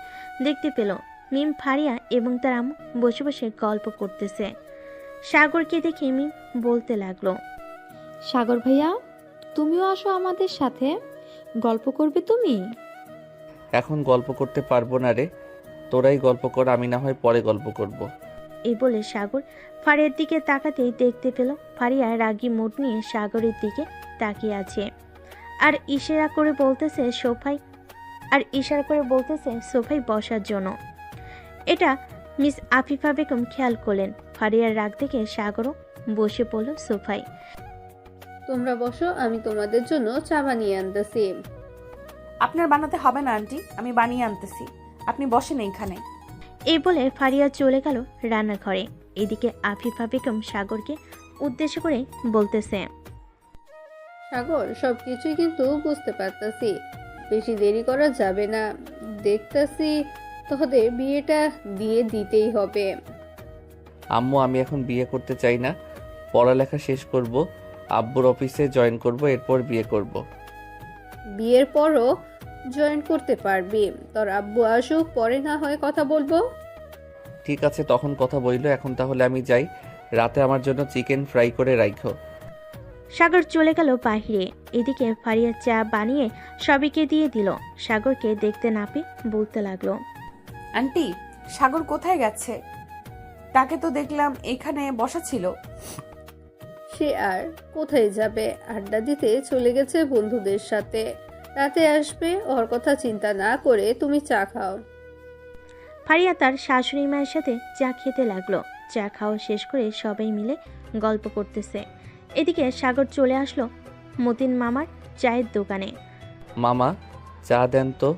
দেখতে পেল মিম ফারিয়া এবং তার আম্মু বসে বসে গল্প করতেছে। সাগরকে দেখে মিম বলতে লাগলো, সাগর ভাইয়া, তুমিও আসো আমাদের সাথে, গল্প করবে তুমি? এখন গল্প করতে পারবো না রে, তোরাই গল্প কর, আমি না হয় পরে গল্প করব। এই বলে সাগর ফারিয়ার দিকে তাকাতেই দেখতে পেল ফারিয়া রাগী মুড নিয়ে সাগরের দিকে তাকিয়ে আছে আর ইশারা করে বলতেছে সোফায় বসার জন্য। এটা মিস আফিফা বেগম খেয়াল করলেন। ফারিয়ার রাগ দেখে সাগরও বসে পড়ল সোফায়। তোমরা বসো, আমি তোমাদের জন্য চা বানিয়ে আনতেছি। আপনার বানাতে হবে না আন্টি, আমি বানিয়ে আনতেছি, আপনি বসেন এইখানে। এই বলে ফারিয়া চলে গেল রান্নাঘরে। এদিকে আফিফা বেগম সাগরকে উদ্দেশ্য করে বলতেছে, সাগর, সবকিছুই কিন্তু বুঝতে পারতাছি, বেশি দেরি করা যাবে না। দেখতাছি তোদের বিয়েটা দিয়ে দিতেই হবে। আম্মু, আমি এখন বিয়ে করতে চাই না, পড়ালেখা শেষ করব, আব্বুর অফিসে জয়েন করব, এরপর বিয়ে করব। বিয়ের পরও জয়েন করতে পারবি, তোর আব্বু আসুক, পরে না হয় কথা বলবো। ঠিক আছে, তখন কথা বইলো। এখন তাহলে আমি যাই, রাতে আমার জন্য চিকেন ফ্রাই করে রাখো। সাগর চলে গেল বাহিরে। এদিকে ফারিয়া চা বানিয়ে সবাইকে দিয়ে দিল। সাগরকে দেখতে না পেয়ে বলতে লাগলো, আন্টি, সাগর কোথায় গেছে? তাকে তো দেখলাম এখানে বসা ছিল। সে আর কোথায় যাবে, আড্ডা দিতে চলে গেছে বন্ধুদের সাথে, রাতে আসবে, ওর কথা চিন্তা না করে তুমি চা খাও। ফারিয়া তার শাশুড়ি মায়ের সাথে চা খেতে লাগলো। চা খাওয়া শেষ করে সবাই মিলে গল্প করতেছে। এদিকে সাগর চলে আসলো মতিন মামার চায়ের দোকানে। মামা, চা দেন তো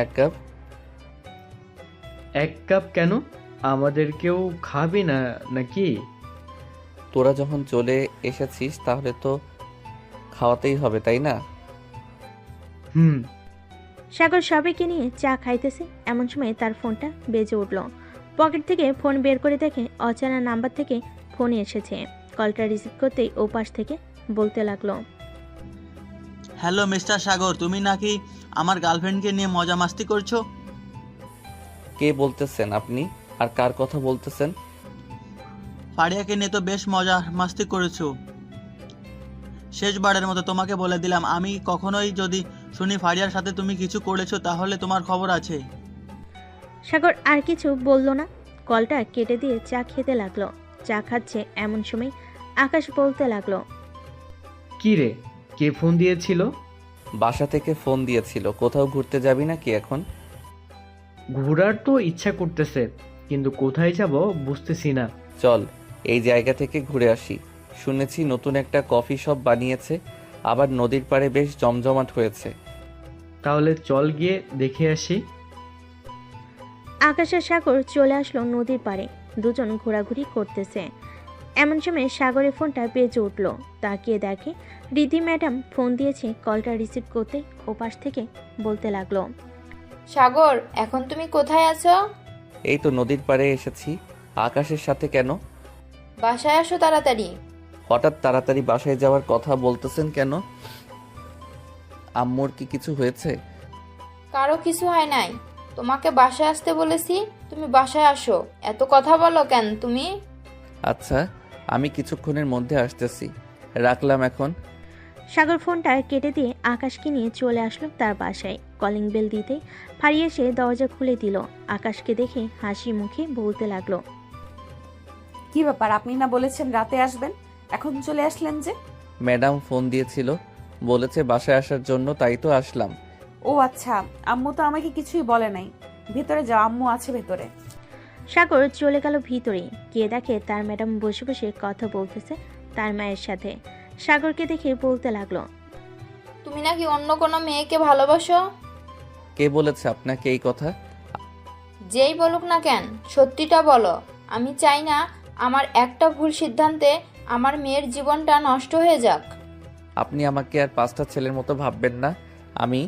1 কাপ। 1 কাপ কেন? আমাদের কেউ খাবি না নাকি? তোরা যখন চলে এসেছিস তাহলে তো খাওয়াতেই হবে, তাই না? সাগর সবাইকে নিয়ে চা খাইতেছে। এমন সময় তার ফোনটা বেজে উঠল। পকেট থেকে ফোন বের করে দেখে অচেনা নাম্বার থেকে ফোন এসেছে। কলটা রিসিভ করতেই ওপাশ থেকে বলতে লাগলো, হ্যালো মিস্টার সাগর, তুমি নাকি আমার গার্লফ্রেন্ডকে নিয়ে মজা মাস্তি করছো? কে বলতেছেন আপনি, আর কার কথা বলতেছেন? ফারিয়াকে নিয়ে তো বেশ মজা মাস্তি করেছো। শেষবারের মতো তোমাকে বলে দিলাম, আমি কখনোই যদি শুনি ফারিয়ার সাথে তুমি কিছু করেছো তাহলে তোমার খবর আছে। সাগর আর কিছু বলল না, কলটা কেটে দিয়ে চা খেতে লাগলো। চা খাচ্ছে এমন সময় আকাশ বলতে লাগলো, কি রে, কে ফোন দিয়েছিল? বাসা থেকে ফোন দিয়েছিল। কোথাও ঘুরতে যাবি নাকি এখন? ঘোরার তো ইচ্ছা করতেছে, কিন্তু কোথায় যাব বুঝতেছি না। চল এই জায়গা থেকে ঘুরে আসি। শুনেছি নতুন একটা কফি শপ বানিয়েছে, আবার নদীর পাড়ে বেশ জমজমাট হয়েছে। তাহলে চল গিয়ে দেখে আসি। আকাশ আর সাগর চলে আসলো নদীর পাড়ে। দুজন ঘোরাঘুরি করতেছে। এমন সময় সাগরের ফোনটা বেজে উঠল। তাকিয়ে দেখে রিধি ম্যাডাম ফোন দিয়েছে। কলটা রিসিভ করতে ওপাশ থেকে বলতে লাগলো, সাগর, এখন তুমি কোথায় আছো? এই তো নদীর পাড়ে এসেছি। আকাশের সাথে কেন? বাসায় আসো তাড়াতাড়ি। হঠাৎ তাড়াতাড়ি বাসায় যাওয়ার কথা বলতেছেন কেন? আম্মুর কি কিছু হয়েছে? কারো কিছু হয় নাই। তোমাকে বাসায় আসতে বলেছি, তুমি বাসায় আসো। এত কথা বলো কেন তুমি? আচ্ছা, আমি কিছুক্ষণের মধ্যে আসতেছি, রাখলাম এখন। সাগর ফোনটা কেটে দিয়ে আকাশকে নিয়ে চলে আসলো তার বাসায়। কলিং বেল দিতেই ফারিয়া এসে দরজা খুলে দিল। আকাশকে দেখে হাসি মুখে বলতে লাগলো, কি ব্যাপার, আপনি না বলেছেন রাতে আসবেন, এখন চলে আসলেন যে? ম্যাডাম ফোন দিয়েছিল, বলেছে বাসায় আসার জন্য, তাই তো আসলাম। ও আচ্ছা, আম্মু তো আমাকে কিছুই বলে নাই। ভেতরে যাও, আম্মু আছে ভেতরে। সাগর চলে গেল ভিতরে। গিয়ে দেখে তার ম্যাডাম বসে বসে কথা বলতেছে তার মায়ের সাথে। সাগরকে দেখে বলতে লাগলো, তুমি নাকি অন্য কোনো মেয়েকে ভালোবাসো? কে বলেছে আপনাকে এই কথা? যেই বলুক না কেন, সত্যিটা বলো। আমি চাই না আমার একটা ভুল সিদ্ধান্তে আমার মেয়ের জীবনটা নষ্ট হয়ে যাক। আপনি আমাকে আর 5টা ছেলের মতো ভাববেন না। আমি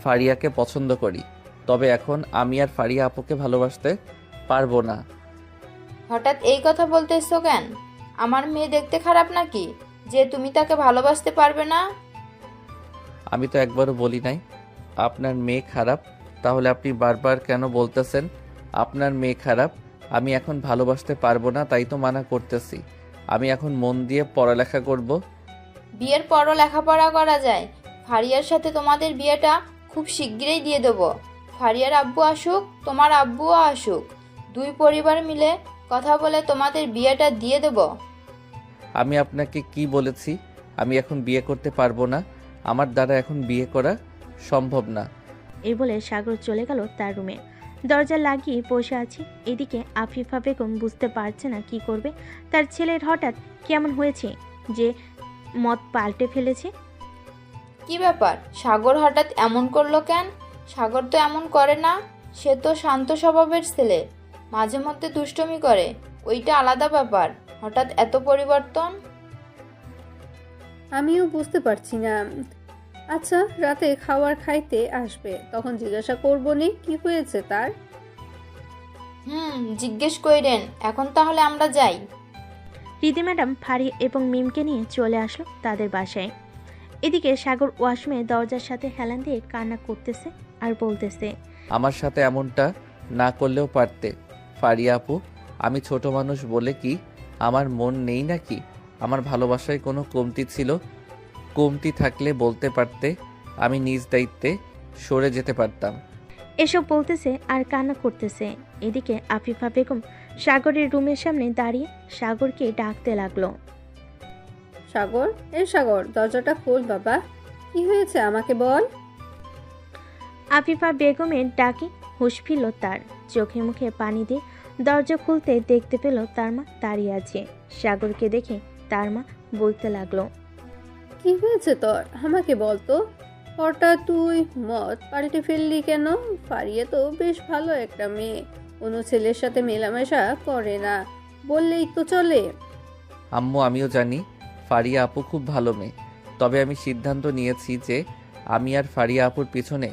ফারিয়াকে পছন্দ করি, তবে এখন আমি আর ফারিয়া আপুকে ভালোবাসতে পারবো না। হঠাৎ এই কথা বলতেছো কেন? আমার মেয়ে দেখতে খারাপ নাকি যে তুমি তাকে ভালোবাসতে পারবে না? আমি তো একবারও বলি নাই আপনার মেয়ে খারাপ। তাহলে আপনি বারবার কেন বলতেছেন আপনার মেয়ে খারাপ? আমি এখন ভালোবাসতে পারবো না, তাই তো মানা করতেছি। আমি এখন মন দিয়ে পড়ালেখা করব। বিয়ের পরও লেখাপড়া করা যায়। ফারিয়ার সাথে তোমাদের বিয়েটা খুব শিগগিরই দিয়ে দেবো। ফারিয়ার আব্বু আসুক, তোমার আব্বুও আসুক, দুই পরিবার মিলে কথা বলে তোমাদের বিয়েটা দিয়ে দেবো। আমি আপনাকে কি বলেছি? আমি এখন বিয়ে করতে পারবো না। আমার দ্বারা এখন বিয়ে করা সম্ভব না। এই বলে সাগর চলে গেল তার রুমে। দরজা লাগিয়ে বসে আছে। এদিকে আফিফা বেগম বুঝতে পারছে না কি করবে। তার ছেলের হঠাৎ কেমন হয়েছে যে মত পাল্টে ফেলেছে। কি ব্যাপার, সাগর হঠাৎ এমন করলো কেন? সাগর তো এমন করে না। সে তো শান্ত স্বভাবের ছেলে, মাঝে মধ্যে দুষ্টুমি করে, ওইটা আলাদা ব্যাপার। হঠাৎ এত পরিবর্তন? আমিও বুঝতে পারছি না। আচ্ছা, রাতে খাবার খাইতে আসবে, তখন জিজ্ঞাসা করবো নি কি হয়েছে তার। জিজ্ঞেস কইরেন। এখন তাহলে আমরা যাই। রিধি ম্যাডাম ফারি এবং মিমকে নিয়ে চলে আসলো তাদের বাসায়। এদিকে সাগর ওয়াশরুমে দরজার সাথে হেলান দিয়ে কান্না করতেছে আর বলতেছে, আমার সাথে এমনটা না করলেও পারতে ফারিয়া আপু। আমি ছোট মানুষ বলে কি আমার মন নেই নাকি? আমার ভালোবাসায় কোনো কমতি ছিল? কমতি থাকলে বলতে পারতে, আমি নিজ দায়িত্বে সরে যেতে পারতাম। এসব বলতেছে আর কান্না করতেছে। এদিকে আফিফা বেগম সাগরের রুমের সামনে দাঁড়িয়ে সাগরকে ডাকতে লাগলো, সাগর, সাগর, দরজাটা খোল বাবা, কি হয়েছে আমাকে বল। আফিফা বেগমের ডাকে হুঁশ ফিরল তার। চোখে মুখে পানি দিয়ে দরজা খুলতে দেখতে পেল তার মা দাঁড়িয়ে আছে। সাগরকে দেখে তার মা বলতে লাগলো, কি হয়েছে তোর, আমাকে বল তো। হঠাৎ তুই মত পাল্টে ফেললি কেন? ফারিয়া তো বেশ ভালো একটা মেয়ে, কোনো ছেলের সাথে মেলামেশা করে না, বললেই তো চলে। আম্মু, আমিও জানি ফারিয়া আপু খুব ভালো মেয়ে, তবে আমি সিদ্ধান্ত নিয়েছি যে আমি আর ফারিয়া আপুর পিছনে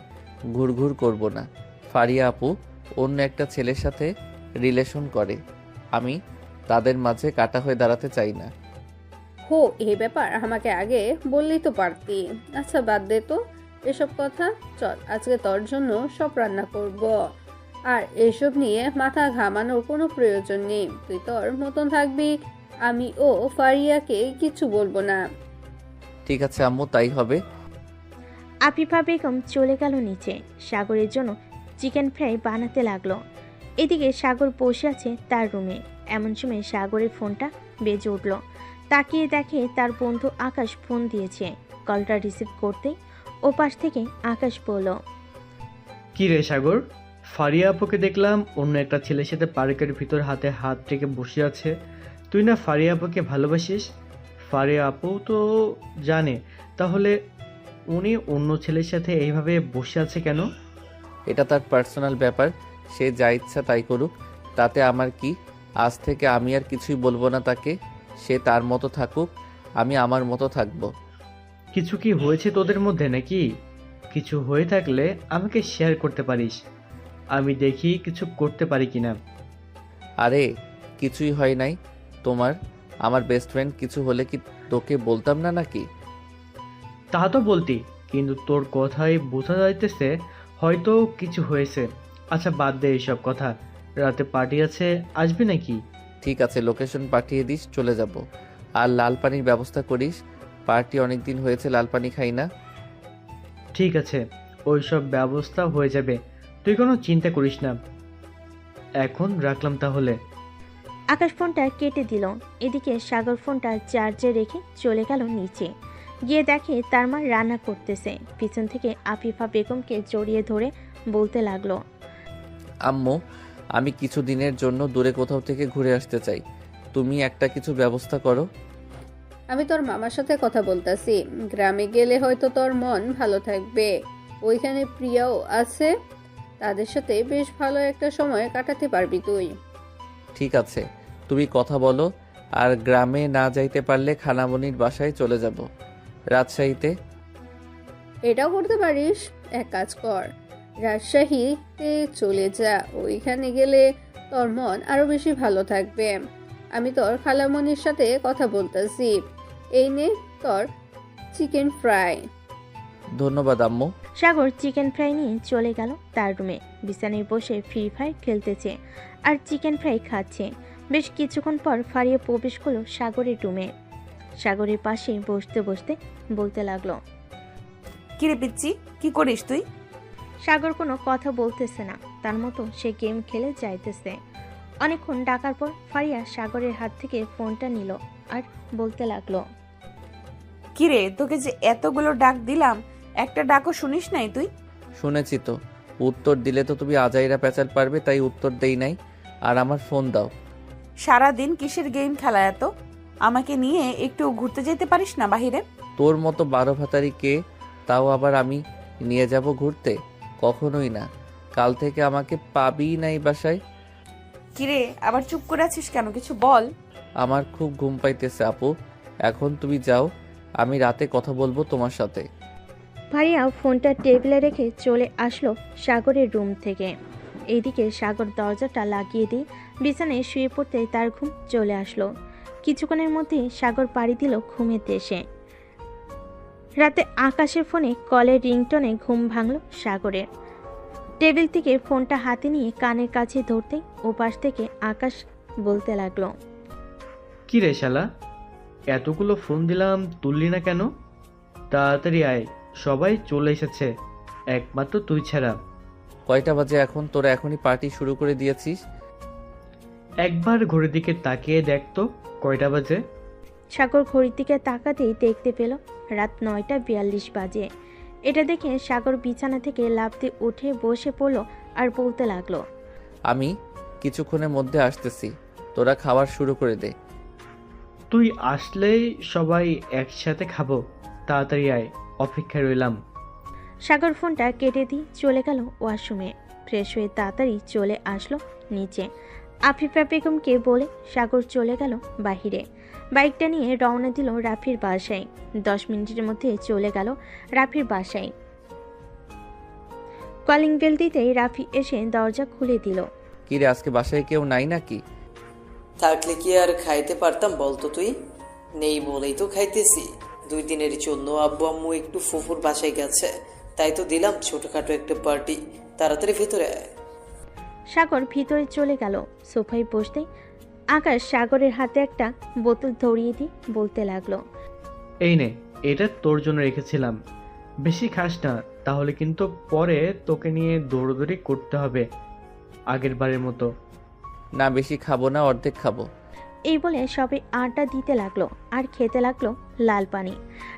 ঘুরঘুর করব না। ফারিয়া আপু অন্য একটা ছেলের সাথে রিলেশন করে, আমি তাদের মাঝে কাটা হয়ে দাঁড়াতে চাই না। হো, এই ব্যাপার আমাকে আগে বললেই তো পারতি। আচ্ছা, বাদ দে তো এসব কথা। চল, আজকে তোর জন্য সব রান্না করব, আর এসব নিয়ে মাথা ঘামানোর কোনো প্রয়োজন নেই। তুই তোর মতন থাকবি, আমি ও ফারিয়াকে কিছু বলবো না। ঠিক আছে আম্মু, তাই হবে। আফিফা বেগম চলে গেল নিচে। সাগরের জন্য চিকেন ফ্রাই বানাতে লাগলো। এদিকে সাগর বসে আছে তার রুমে। এমন সময় সাগরের ফোনটা বেজে উঠল। তাকিয়ে দেখে তার বন্ধু আকাশ ফোন দিয়েছে। কলটা রিসিভ করতেই ওপাশ থেকে আকাশ বলল, কি রে সাগর, ফারিয়া আপুকে দেখলাম অন্য একটা ছেলের সাথে পার্কের ভিতর হাতে হাত রেখে বসে আছে। তুই না ফারিয়া আপুকে ভালোবাসিস? ফারিয়া আপু তো জানে, তাহলে উনি অন্য ছেলের সাথে এইভাবে বসে আছে কেন? এটা তার পার্সোনাল ব্যাপার, সে যা ইচ্ছা তাই করুক, তাতে আমার কি। আজ থেকে আমি আর কিছুই বলবো না তাকে, সে তার মতো থাকুক, আমি আমার মতো থাকবো। কিছু কি হয়েছে তোদের মধ্যে নাকি? কিছু হয়ে থাকলে আমাকে শেয়ার করতে পারিস, আমি দেখি কিছু করতে পারি কিনা। আরে কিছুই হয় নাই তোমার, আমার বেস্ট ফ্রেন্ড, কিছু হলে কি তোকে বলতাম না নাকি? তা তো বলতি, কিন্তু তোর কথাই বোঝা যাইতেছে হয়তো কিছু হয়েছে। আচ্ছা বাদ দে এইসব কথা, রাতে পার্টি আছে, আসবি নাকি? ঠিক আছে, লোকেশন পাঠিয়ে দিস, চলে যাব। আর লাল পানির ব্যবস্থা করিস, পার্টি অনেক দিন হয়েছে লাল পানি খাই না। ঠিক আছে, ওইসব ব্যবস্থা হয়ে যাবে, তুই কোনো চিন্তা করিস না। এখন রাখলাম তাহলে। আকাশ ফোনটা কেটে দিল। এদিকে সাগর ফোনটা চার্জে রেখে চলে গেল নিচে। গিয়ে দেখে তার মা রান্না করতেছে। পিছন থেকে আফিফা বেগমকে জড়িয়ে ধরে বলতে লাগলো, আম্মু, আমি কিছু দিনের জন্য দূরে কোথাও থেকে ঘুরে আসতে চাই, তুমি একটা কিছু ব্যবস্থা করো। আমি তোর মামার সাথে কথা বলতাছি, গ্রামে গেলে হয়তো তোর মন ভালো থাকবে। ওইখানে প্রিয়াও আছে, তাদের সাথে বেশ ভালো একটা সময় কাটাতে পারবি তুই। ঠিক আছে, তুমি কথা বলো। আর গ্রামে না যাইতে পারলে খানামণির বাসায় চলে যাব, রাজশাহীতে। এটাও করতে পারিস, এক কাজ কর, রাজশাহীতে চলে যা। ওইখানে গেলে তোর মন আরো বেশি ভালো থাকবে। আমি তোর খালামণির সাথে কথা বলতেছি, এই নে তোর চিকেন ফ্রাই। ধন্যবাদ আম্মু। সাগর চিকেন ফ্রাই নিয়ে চলে গেল তার রুমে। বিছানায় বসে ফ্রি ফায়ার খেলতেছে আর চিকেন ফ্রাই খাচ্ছে। বেশ কিছুক্ষণ পর ফারিয়া প্রবেশ করলো সাগরের রুমে। সাগরের পাশে বসতে বসতে বলতে লাগলো, কিরে পিচ্ছি, কি করিস তুই? সাগর কোনো কথা বলতেছে না, তার মতো সে গেম খেলে যাইতেছে। অনেকক্ষণ ডাকার পর ফারিয়া সাগরের হাত থেকে ফোনটা নিল আর বলতে লাগলো, কিরে, তোকে যে এতগুলো ডাক দিলাম, একটা ডাকও শুনিস নাই তুই? শুনেছি তো, উত্তর দিলে তো তুমি আজাইরা পেঁচাল পারবে, তাই উত্তর দেই নাই। আর আমার ফোন দাও। সারাদিন কিসের গেম খেলা এত? আমাকে নিয়ে একটু ঘুরতে যেতে পারিস না বাহিরে? তোর মতো 12 ভাতারি কে, তাও আবার আমি নিয়ে যাব ঘুরতে? কখনোই না। কাল থেকে আমাকে পাবিই নাই বাসায়। কিরে, আবার চুপ করে আছিস কেন? কিছু বল। আমার খুব ঘুম পাইতেছে আপু, এখন তুমি যাও, আমি রাতে কথা বলবো তোমার সাথে। ফারিয়া ফোনটা টেবিলে রেখে চলে আসলো সাগরের রুম থেকে। এইদিকে সাগর দরজাটা লাগিয়ে দিয়ে বিছানায় শুয়ে পড়তে তার ঘুম চলে আসলো। কিছুক্ষণের মধ্যেই সাগর পাড়ি দিল ঘুমের দেশে। রাতে আকাশের ফোনে কলের রিংটনে ঘুম ভাঙল সাগরের। টেবিল থেকে ফোনটা হাতে নিয়ে কানের কাছে ধরতেই ওপাশ থেকে আকাশ বলতে লাগলো, কি রে শালা, এতগুলো ফোন দিলাম তুললি না কেন? তাড়াতাড়ি আয়, সবাই চলে এসেছে, একমাত্র তুই ছাড়া। কয়টা বাজে এখন? তোরা এখনই পার্টি শুরু করে দিয়েছিস? একবার ঘড়ির দিকে তাকিয়ে দেখ তো কয়টা বাজে। সাগর ঘড়ির দিকে তাকাতেই দেখতে পেল রাত 9:42 বাজে। এটা দেখে সাগর বিছানা থেকে লাফ দিয়ে উঠে বসে পড়ল আর বলতে লাগলো, আমি কিছুক্ষণের মধ্যে আসতেছি, তোরা খাবার শুরু করে দে। তুই আসলেই সবাই একসাথে খাবো, তাড়াতাড়ি আয়, অপেক্ষায় রইলাম। সাগর ফোনটা কেটে দিয়ে চলে গেল ওয়াশরুমে। ফ্রেশ হয়ে তাড়াতাড়ি চলে আসলো নিচে। আফিফা বেগমকে বলে সাগর চলে গেল বাহিরে। বাইকটা নিয়ে রওনা দিল রাফির বাসায়। 10 মিনিটের মধ্যে চলে গেল রাফির বাসায়। কলিং বেল দিতেই রাফি এসে দরজা খুলে দিল। কিরে, আজকে বাসায় কেউ নাই নাকি? থাকলে কি আর খাইতে পারতাম বলতো তুই? নেই বলেই তো খাইতেছি। 2 দিনের জন্য আব্বু আম্মু একটু ফুফুর বাসায় গেছে, তাই তো দিলাম ছোটখাটো একটা পার্টি। তাড়াতাড়ি ভিতরে আয়। সাগর ভিতরে চলে গেল। সোফায় বসতেই আকাশ সাগরের হাতে একটা বোতল ধরিয়ে দিয়ে বলতে লাগলো, এই নে, এটা তোর জন্য রেখেছিলাম, বেশি খাস না, তাহলে কিন্তু পরে তোকে নিয়ে দৌড়দৌড়ি করতে হবে আগের বারের মতো। না, বেশি খাবো না, অর্ধেক খাবো। এই বলে সবাই আড্ডা দিতে লাগলো আর খেতে লাগলো লাল পানি।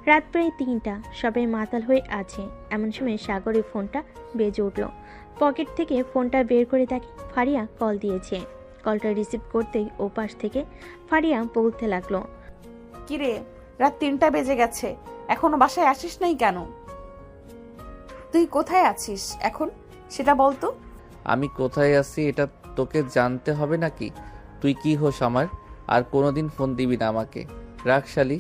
রাত প্রায় 3টা, সবাই মাতাল হয়ে আছে। এমন সময় সাগরের ফোনটা বেজে উঠল। পকেট থেকে ফোনটা বের করে দেখে ফারিয়া কল দিয়েছে। কলটা রিসিভ করতেই ওপাশ থেকে ফারিয়া বলতে লাগলো, কিরে, রাত 3টা বেজে গেছে, এখনো বাসায় আসিস নাই কেন? তুই কোথায় আছিস এখন সেটা বলতো। আমি কোথায় আছি এটা তোকে জানতে হবে নাকি? তুই কি হোস আমার? আর কোনোদিন ফোন দিবি না আমাকে। রাখ শালি।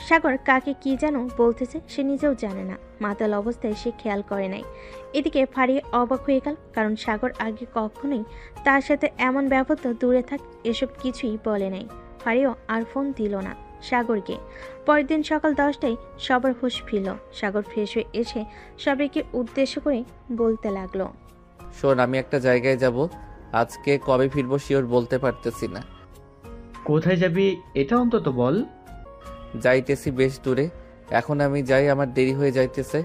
সাগর কাকে কি যেন বলতেছে সে নিজেও জানে না, মাতাল অবস্থায় সে খেয়াল করে নাই। এদিকে ফারিয়া অবাক হয়ে গেল, কারণ সাগর আগে কখনোই তার সাথে এমন ব্যবহার, দূরে থাক এসব কিছুই বলে নাই। ফারিয়াও আর ফোন দিল না সাগরকে। পরের দিন সকাল 10টায় সবার হুঁশ ফিরল। সাগর ফ্রেশ হয়ে এসে সবাইকে উদ্দেশ্য করে বলতে লাগলো, শোন, আমি একটা জায়গায় যাব, আজকে কবে ফিরবো শিওর বলতে পারতেছি না। কোথায় যাবি এটা অন্তত বল। যাইতেছি বেশ দূরে, এখন আমি যাই, আমার দেরি হয়ে যাইতেছে।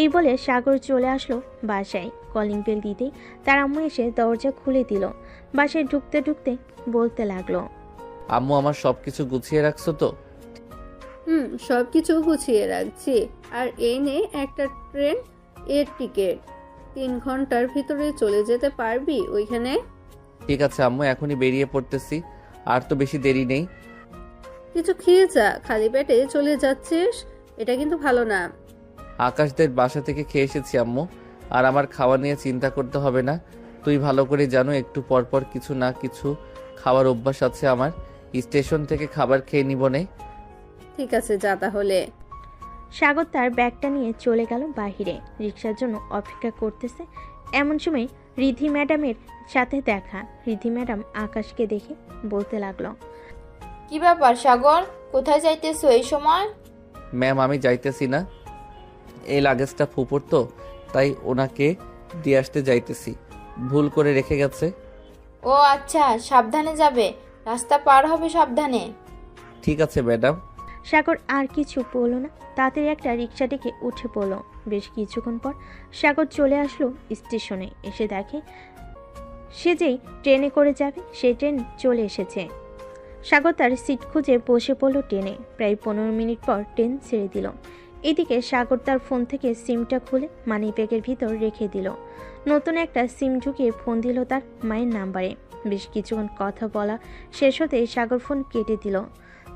এই বলে সাগর চলে আসলো বাসায়। কলিং বেল দিতেই তার আম্মু এসে দরজা খুলে দিল। বাসায় ঢুকতে ঢুকতে বলতে লাগলো, আম্মু আমার সবকিছু গুছিয়ে রাখছো তো? সবকিছু গুছিয়ে রাখছি। আর এই নে একটা ট্রেন এর টিকিট। 3 ঘন্টার ভিতরে চলে যেতে পারবি ওইখানে? ঠিক আছে আম্মু, এখনই বেরিয়ে পড়তেছি, আর তো বেশি দেরি নেই। কিছু খেয়ে যা, খালি পেটে চলে যাচ্ছিস, এটা কিন্তু ভালো না। আকাশদের বাসা থেকে খেয়ে এসেছি আম্মু, আর আমার খাওয়া নিয়ে চিন্তা করতে হবে না। তুই ভালো করে জানো একটু পরপর কিছু না কিছু খাওয়ার অভ্যাস আছে আমার। স্টেশন থেকে খাবার খেয়ে নিব নে। ঠিক আছে, যা তাহলে। সাগর তার ব্যাগটা নিয়ে চলে গেল বাহিরে, রিক্সার জন্য অপেক্ষা করতেছে। এমন সময় রিধি ম্যাডামের সাথে দেখা। রিধি ম্যাডাম আকাশকে দেখে বলতে লাগলো, কি ব্যাপার সাগর, কোথায় যাইতেছো এই সময়? ম্যাম আমি যাইতেছি না, এই লাগেজটা ফুপুর তো, তাই ওনাকে দিয়ে আসতে যাইতেছি, ভুল করে রেখে গেছে। ও আচ্ছা, সাবধানে যাবে, রাস্তা পার হবে সাবধানে। ঠিক আছে ম্যাডাম। সাগর আর কিছু বলল না, তাড়াতাড়ি একটা রিক্সা ডেকে উঠে পড়ল। বেশ কিছুক্ষণ পর সাগর চলে আসলো স্টেশনে। এসে দেখে সে যেই ট্রেনে করে যাবে সেই ট্রেন চলে এসেছে। সাগর তার সিট খুঁজে বসে পড়ল ট্রেনে। প্রায় 15 মিনিট পর ট্রেন ছেড়ে দিল। এদিকে সাগর তার ফোন থেকে সিমটা খুলে মানি ব্যাগের ভিতর রেখে দিল। নতুন একটা সিম ঢুকিয়ে ফোন দিল তার মায়ের নাম্বারে। বেশ কিছুক্ষণ কথা বলা শেষ হতেই সাগর ফোন কেটে দিল।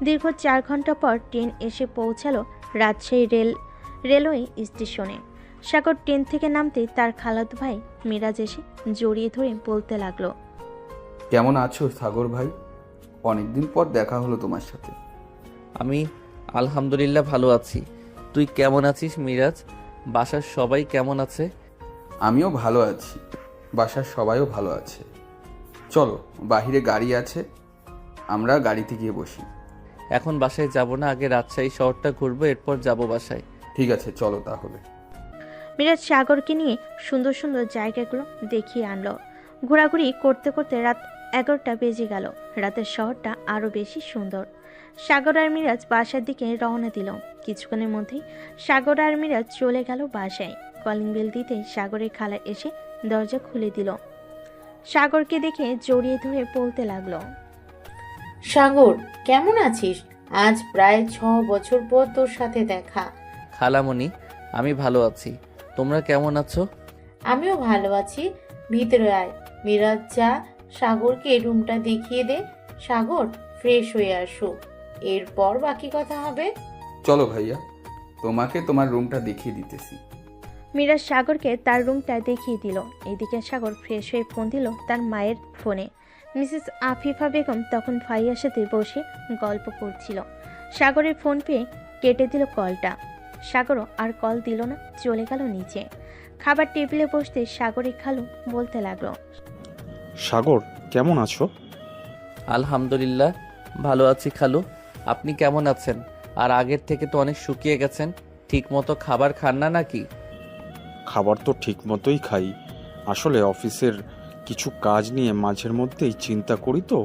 দীর্ঘ 4 ঘন্টা পর ট্রেন এসে পৌঁছালো রাজশাহী রেলওয়ে স্টেশনে। সাগর ট্রেন থেকে নামতেই তার খালাতো ভাই মিরাজ এসে জড়িয়ে ধরে বলতে লাগলো, কেমন আছো সাগর ভাই? অনেকদিন পর দেখা হলো তোমার সাথে। আমি আলহামদুলিল্লাহ ভালো আছি, তুই কেমন আছিস মিরাজ? বাসার সবাই কেমন আছে? আমিও ভালো আছি, বাসার সবাইও ভালো আছে। চলো, বাহিরে গাড়ি আছে, আমরা গাড়িতে গিয়ে বসি। এখন বাসায় যাব না, আগে রাজশাহী শহরটা ঘুরবো, এরপর যাব বাসায়। ঠিক আছে, চলো তাহলে। মিরাজ সাগরকে নিয়ে সুন্দর সুন্দর জায়গাগুলো দেখিয়ে আনলো। ঘোরাঘুরি করতে করতে রাত 11টা বেজে গেল। রাতের শহরটা আরও বেশি সুন্দর। সাগর আর মিরাজ বাসার দিকে রওনা দিল। কিছুক্ষণের মধ্যেই সাগর আর মিরাজ চলে গেল বাসায়। কলিং বেল দিতে সাগরের খালা এসে দরজা খুলে দিল। সাগরকে দেখে জড়িয়ে ধরে বলতে লাগলো, সাগর কেমন আছিস? আজ প্রায় 6 বছর পর তোর সাথে দেখা। খালামণি আমি ভালো আছি, তোমরা কেমন আছো? আমিও ভালো আছি, ভিতরে আয়। মিরাজ যা, সাগরকে রুমটা দেখিয়ে দে। সাগর ফ্রেশ হয়ে আসো, এরপর বাকি কথা হবে। চলো ভাইয়া, তোমাকে তোমার রুমটা দেখিয়ে দিতেছি। মিরাজ সাগরকে তার রুমটা দেখিয়ে দিল। এদিকে সাগর ফ্রেশ হয়ে ফোন দিল তার মায়ের ফোনে। মিসেস আফিফা বেগম তখন ভাইয়ার সাথে বসে গল্প করছিল। সাগরের ফোন পেয়ে কেটে দিল কলটা। সাগরও আর কল দিল না, চলে গেল নিচে। খাবার টেবিলে বসতে সাগরের খালু বলতে লাগলো, সাগর কেমন আছো? আলহামদুলিল্লাহ ভালো আছি খালু, আপনি কেমন আছেন? আর আগের থেকে তো অনেক শুকিয়ে গেছেন, ঠিক মতো খাবার খান না নাকি? খাবার তো ঠিক মতোই খাই, আসলে অফিসের কিছু কাজ নিয়ে মাঝের মধ্যেই চিন্তা করি তো,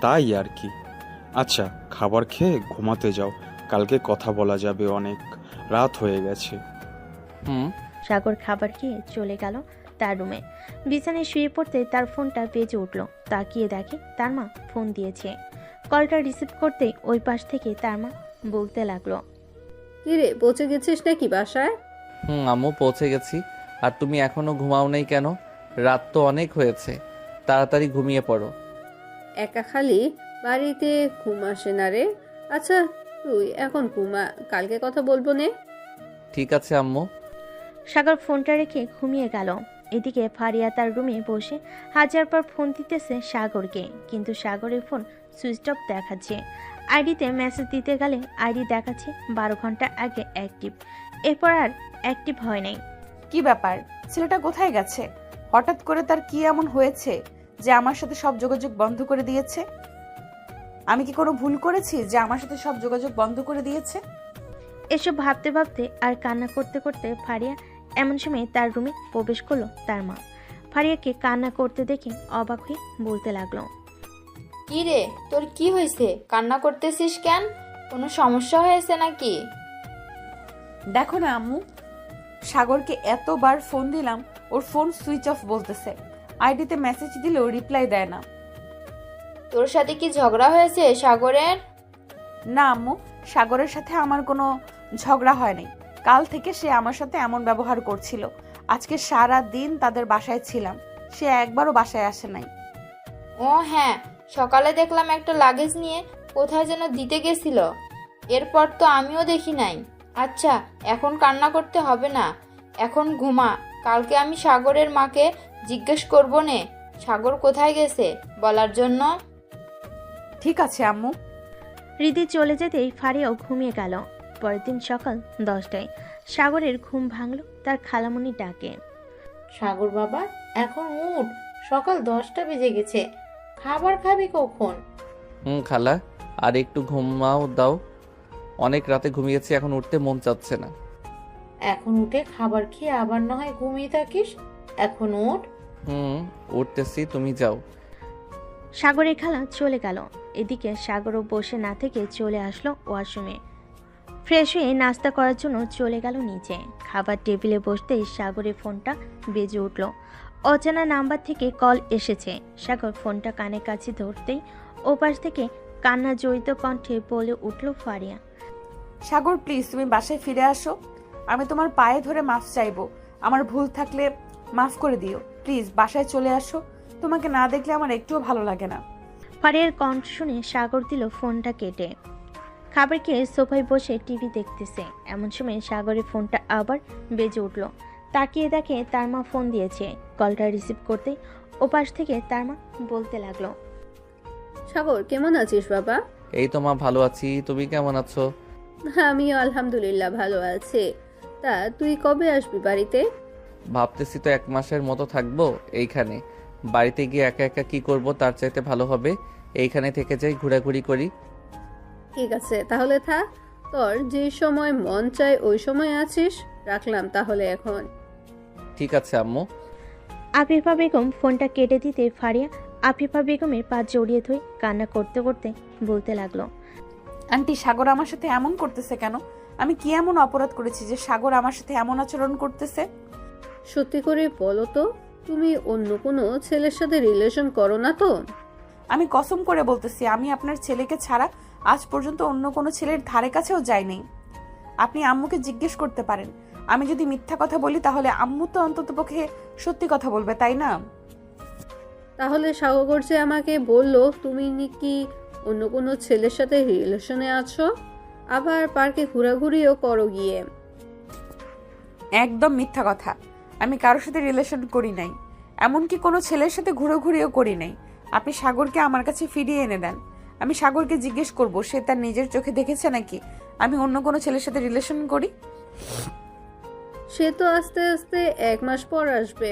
তাই আর কি। আচ্ছা খাবার খেয়ে ঘুমাতে যাও, কালকে কথা বলা যাবে, অনেক রাত হয়ে গেছে। সাগর খাবার খেয়ে চলে গেল তার রুমে। বিছানায় শুয়ে পড়তে তার ফোনটা বেজে উঠল। তাকিয়ে দেখে তার মা ফোন দিয়েছে। কলটা রিসিভ করতেই ওই পাশ থেকে তার মা বলতে লাগলো, কিরে পৌঁছে গেছিস নাকি বাসায়? আম্মু পৌঁছে গেছি। আর তুমি এখনো ঘুমাও নাই কেন? রাত তো অনেক হয়েছে, তাড়াতাড়ি ঘুমিয়ে পড়ো। একা খালি বাড়িতে ঘুম আসে না রে। আচ্ছা তুই এখন ঘুমা, কালকে কথা বলবো নে। ঠিক আছে আম্মু। সাগর ফোনটা রেখে ঘুমিয়ে গেল। এদিকে ফারিয়া তার রুমে বসে হাজার পর ফোন দিতেছে সাগরকে, কিন্তু সাগরের ফোন সুইচ অফ দেখাচ্ছে। আইডিতে মেসেজ দিতে গেলে আইডি দেখাচ্ছে 12 ঘন্টা আগে অ্যাক্টিভ, এরপর আর অ্যাক্টিভ হয় নাই। কি ব্যাপার, ছেলেটা কোথায় গেছে? হঠাৎ করে তার কি এমন হয়েছে যে আমার সাথে সব যোগাযোগ বন্ধ করে দিয়েছে? আমি কি কোনো ভুল করেছি যে আমার সাথে সব যোগাযোগ বন্ধ করে দিয়েছে? এসব ভাবতে ভাবতে আর কান্না করতে করতে ফারিয়া এমন সময় তার রুমে প্রবেশ করলো তার মা। ফারিয়াকে কান্না করতে দেখে অবাক হয়ে বলতে লাগলো, কি রে, তোর কি হয়েছে? কান্না করতেছিস কেন? কোনো সমস্যা হয়েছে নাকি? দেখো না আম্মু, সাগরকে এতবার ফোন দিলাম, ওর ফোন সুইচ অফ বলতেছে। আইডিতে মেসেজ দিলেও রিপ্লাই দেয় না। তোর সাথে কি ঝগড়া হয়েছে সাগরের? না আম্মু, সাগরের সাথে আমার কোনো ঝগড়া হয়নি। কাল থেকে সে আমার সাথে এমন ব্যবহার করছিল। আজকে সারা দিন তাদের বাসায় ছিলাম, সে একবারও বাসায় আসে নাই। ও হ্যাঁ, সকালে দেখলাম একটা লাগেজ নিয়ে কোথায় যেন দিতে গেছিল, এরপর তো আমিও দেখি নাই। আচ্ছা, এখন কান্না করতে হবে না, এখন ঘুমা। কালকে আমি সাগরের মাকে জিজ্ঞেস করবো নে সাগর কোথায় গেছে বলার জন্য। ঠিক আছে আম্মু। হৃদি চলে যেতেই ফারিয়াও ঘুমিয়ে গেল। পরের দিন সকাল 10টায় সাগরের ঘুম ভাঙল তার খালামণি ডাকে। সাগর বাবা, এখন উঠ, সকাল 10টা বেজে গেছে, খাবার খাবি কখন? খালা, আর একটু ঘুমাও দাও, অনেক রাতে ঘুমিয়েছি, এখন উঠতে মন চাচ্ছে না। এখন উঠে খাবার খেয়ে আবার না হয় ঘুমিয়ে থাকিস, এখন উঠ। উঠতেছি, তুমি যাও। সাগরের খালা চলে গেল। এদিকে সাগরও বসে না থেকে চলে আসলো ওয়াশরুমে। ফ্রেশ হয়ে নাস্তা করার জন্য চলে গেল নিচে। খাবার টেবিলে বসতেই সাগরের ফোনটা বেজে উঠল। অজানা নাম্বার থেকে কল এসেছে। সাগর ফোনটা কানে কাছে ধরতেই ওপাশ থেকে কান্না জড়িত কণ্ঠে বলে উঠল ফারিয়া, সাগর প্লিজ তুমি বাসায় ফিরে আসো, আমি তোমার পায়ে ধরে মাফ চাইবো, আমার ভুল থাকলে মাফ করে দিও, প্লিজ বাসায় চলে আসো, তোমাকে না দেখলে আমার একটুও ভালো লাগে না। ফারিয়ার কণ্ঠ শুনে সাগর দিল ফোনটা কেটে। খাবার খেয়ে সোফায় বসে টিভি দেখতেছে। এমন সময় সাগরের ফোনটা আবার বেজে উঠল। তাকিয়ে দেখে তার মা ফোন দিয়েছে। কলটা রিসিভ করতেই ওপাশ থেকে তার মা বলতে লাগলো, সাগর কেমন আছিস বাবা? এই তো মা, ভালো আছি, তুমি কেমন আছো? আমিও আলহামদুলিল্লাহ ভালো আছি। তা তুই কবে আসবি বাড়িতে? ভাবতেছি তো 1 মাসের মতো থাকবো এইখানে। বাড়িতে গিয়ে একা একা কি করব, তার চাইতে ভালো হবে এইখানে থেকে যাই, ঘোরাঘুরি করি। ঠিক আছে, তাহলে থাক, তোর যে সময় মন চায় ওই সময় আছিস। রাখলাম তাহলে এখন। ঠিক আছে আম্মু। আফিফা বেগম ফোনটা কেটে দিতে ফারিয়া আফিফা বেগমের পা জড়িয়ে ধরে কান্না করতে করতে বলতে লাগলো, আন্টি, সাগর আমার সাথে এমন করতেছে কেন? আমি কি এমন অপরাধ করেছি যে সাগর আমার সাথে এমন আচরণ করতেছে? সত্যি করে বলো তো, তুমি অন্য কোনো ছেলের সাথে রিলেশন করো না তো? আমি কসম করে বলতেছি, আমি আপনার ছেলেকে ছাড়া আজ পর্যন্ত অন্য কোনো ছেলের ধারে কাছেও যাইনি। আপনি আম্মুকে জিজ্ঞেস করতে পারেন। আমি যদি মিথ্যা কথা বলি তাহলে আম্মু তো অন্ততপক্ষে সত্যি কথা বলবে, তাই না? তাহলে সাগর যে আমাকে বললো তুমি নাকি অন্য কোনো ছেলের সাথে রিলেশনে আছো, আবার পার্কে ঘোরাঘুরিও করো গিয়ে। একদম মিথ্যা কথা। আমি কারোর সাথে রিলেশন করি নাই, এমনকি কোনো ছেলের সাথে ঘোরাঘুরিও করি নাই। আপনি সাগরকে আমার কাছে ফিরিয়ে এনে দেন, আমি সাগরকে জিজ্ঞেস করব সে তার নিজের চোখে দেখেছে নাকি আমি অন্য কোনো ছেলের সাথে রিলেশন করি। সে তো আস্তে আস্তে 1 মাস পর আসবে।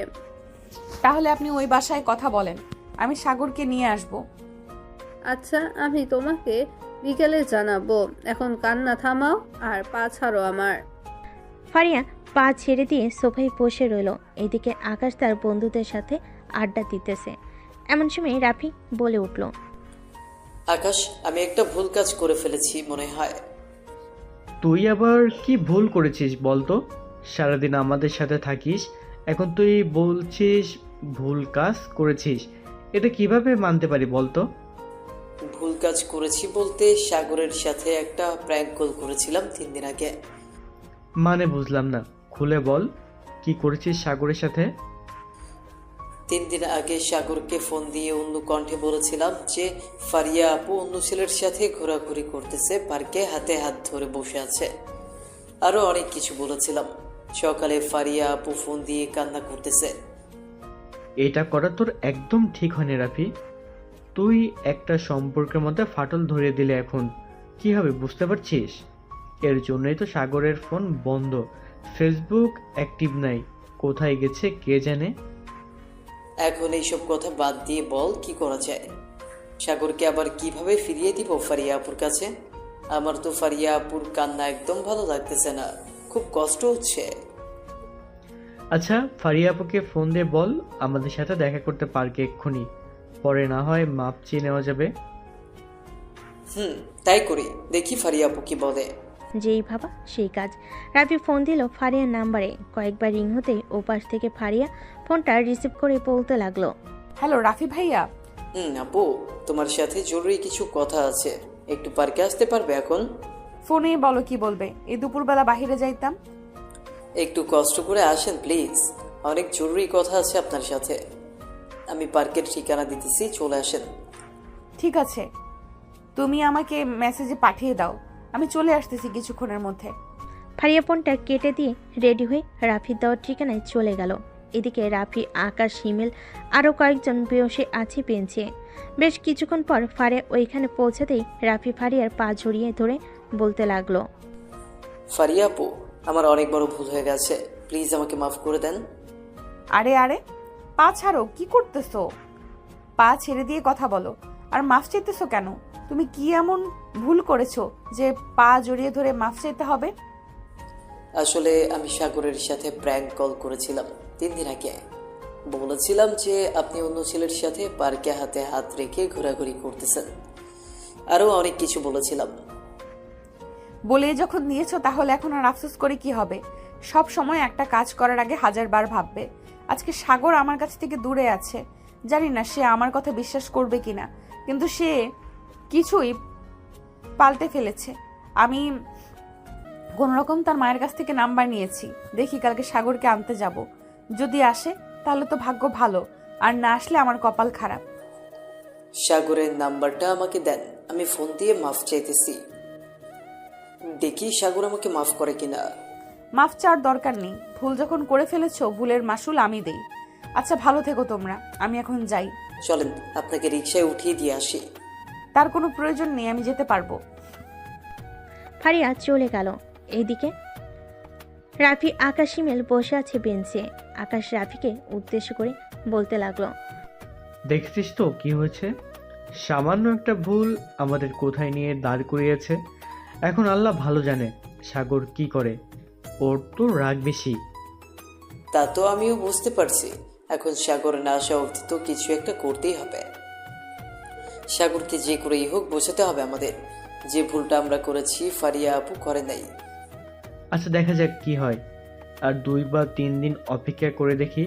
তাহলে আপনি ওই বাসায় কথা বলেন, আমি সাগরকে নিয়ে আসব। আচ্ছা, আমি তোমাকে বিকেলে জানাবো। এখন কান্না থামাও আর পা ছাড়ো আমার। ফারিয়া পা ছেড়ে দিয়ে সোফায় বসে রইল। এদিকে আকাশ তার বন্ধুদের সাথে আড্ডা দিতেছে। এমন সময় রাফি বলে উঠল, আকাশ, আমি একটা ভুল কাজ করে ফেলেছি মনে হয়। তুই আবার কি ভুল করেছিস বলতো? সারাদিন আমাদের সাথে থাকিস, এখন তুই বলছিস ভুল কাজ করেছিস, এটা কিভাবে মানতে পারি বলতো? ভুল কাজ করেছি বলতে সাগরের সাথে একটা প্র্যাঙ্ক কল করেছিলাম 3 দিন আগে। মানে বুঝলাম না, খুলে বল, কি করেছিস সাগরের সাথে? 3 দিন আগে সাগরকে ফোন দিয়ে অন্য কণ্ঠে বলেছিলাম যে ফারিয়া আপু অন্য ছেলের সাথে ঘোরাঘুরি করতেছে, পার্কে হাতে হাত ধরে বসে আছে। আরো অনেক কিছু বলেছিলাম। সকালে ফারিয়া আপু ফোন দিয়ে কান্না করতেছে। এটা করা তোর একদম ঠিক হয়নি রাফি। তুই একটা সম্পর্কের মধ্যে ফাটল ধরিয়ে দিলে, এখন কি হবে বুঝতে পারছিস? এর জন্যই তো সাগরের ফোন বন্ধ, ফেসবুক অ্যাক্টিভ নাই, কোথায় গেছে কে জানে। এখন এইসব কথা বাদ দিয়ে বল কি করা যায়? সাগরকে আবার কিভাবে ফিরিয়ে দিব ফারিয়া আপুর কাছে? আমার তো ফারিয়া আপুর কান্না একদম ভালো লাগতেছে না, খুব কষ্ট হচ্ছে। আচ্ছা, ফারিয়া আপুকে ফোন দিয়ে বল আমাদের সাথে দেখা করতে পার্কে এক্ষুনি, পরে না হয় মাপ চেয়ে নেওয়া যাবে। তাই করি, দেখি ফারিয়া আপু কি বলে। যেই ভাবা সেই কাজ। রাফি ফোন দিল ফারিয়ার নাম্বারে। কয়েকবার রিং হতেই ওপাশ থেকে ফারিয়া ফোনটা রিসিভ করে বলতে লাগলো, হ্যালো রাফি ভাইয়া। আপু, তোমার সাথে জরুরি কিছু কথা আছে, একটু পার্কে আসতে পারবে এখন? ফোনে বলো কি বলবে, এই দুপুরবেলা বাহিরে যাইতাম। একটু কষ্ট করে আসেন প্লিজ, অনেক জরুরি কথা আছে আপনার সাথে। আমি পার্কের ঠিকানা দিতেছি, চলে আসেন। ঠিক আছে, তুমি আমাকে মেসেজে পাঠিয়ে দাও, আমি চলে আসতেছি কিছুক্ষণের মধ্যে। ফারিয়া ফোনটা কেটে দিয়ে রেডি হয়ে রাফির দেওয়ার ঠিকানায় চলে গেল। এদিকে রাফি, আকাশ, হিমেল আরও কয়েকজন বসে আছে বেঞ্চে। বেশ কিছুক্ষণ পর ফারিয়া ওইখানে পৌঁছাতেই রাফি ফারিয়ার পা জড়িয়ে ধরে বলতে লাগলো, ফারিয়া আপু, আমার অনেক বড় ভুল হয়ে গেছে, প্লিজ আমাকে মাফ করে দেন। আরে আরে, পা ছাড়ো, কি করতেছো? পা ছেড়ে দিয়ে কথা বলো। আর মাফ চাইতেছো কেন? তুমি কি এমন ভুল করেছো যে পা জড়িয়ে ধরে মাফ চাইতে হবে? আসলে আমি সাগরের সাথে প্র্যাঙ্ক কল করেছিলাম 3 দিন আগে। বলেছিলাম যে আপনি অন্য ছেলের সাথে পার্কে হাতে হাত রেখে ঘোরাঘুরি করতেছেন। আরো অনেক কিছু বলেছিলাম। বলে যখন নিয়েছো তাহলে এখন আর আফসোস করে কি হবে? সব সময় একটা কাজ করার আগে 1000 বার ভাববে। আজকে সাগর আমার কাছ থেকে দূরে আছে, জানি না সে আমার কথা বিশ্বাস করবে কিনা, কিন্তু সে কিছুই পাল্টে ফেলেছে। আমি কোনোরকম তার মায়ের কাছ থেকে নাম্বার নিয়েছি, দেখি কালকে সাগরকে আনতে যাব। যদি আসে তাহলে তো ভাগ্য ভালো, আর না আসলে আমার কপাল খারাপ। সাগরের নাম্বারটা আমাকে দেন, আমি ফোন দিয়ে মাফ চাইতেছি, দেখি সাগর আমাকে মাফ করে কিনা। মাফ চাওয়ার দরকার নেই, ভুল যখন করে ফেলেছো ভুলের মাসুল আমি দেই। আচ্ছা ভালো থেকো তোমরা, আমি এখন যাই। চলেন আপনাকে রিকশায় উঠিয়ে দিয়ে আসি। তার কোনো প্রয়োজন নেই, আমি যেতে পারবো। ফারিয়া চলে গেল। এইদিকে রাফি, আকাশ, হিমেল বসে আছে বেঞ্চে। আকাশ রাফিকে উদ্দেশ্য করে বলতে লাগলো, দেখছিস তো কি হয়েছে? সামান্য একটা ভুল আমাদের কোথায় নিয়ে দাঁড় করিয়েছে। এখন আল্লাহ ভালো জানে সাগর কি করে, ওর তো রাগ বেশি। তা তো আমিও বুঝতে পারছি, এখন সাগর না আসা অবধি তো কিছু একটা করতেই হবে। সাগরকে যে করেই হোক বোঝাতে হবে আমাদের, যে ভুলটা আমরা করেছি ফারিয়া আপু করে নাই। আচ্ছা দেখা যাক কি হয়, আর 2 বা 3 দিন অপেক্ষা করে দেখি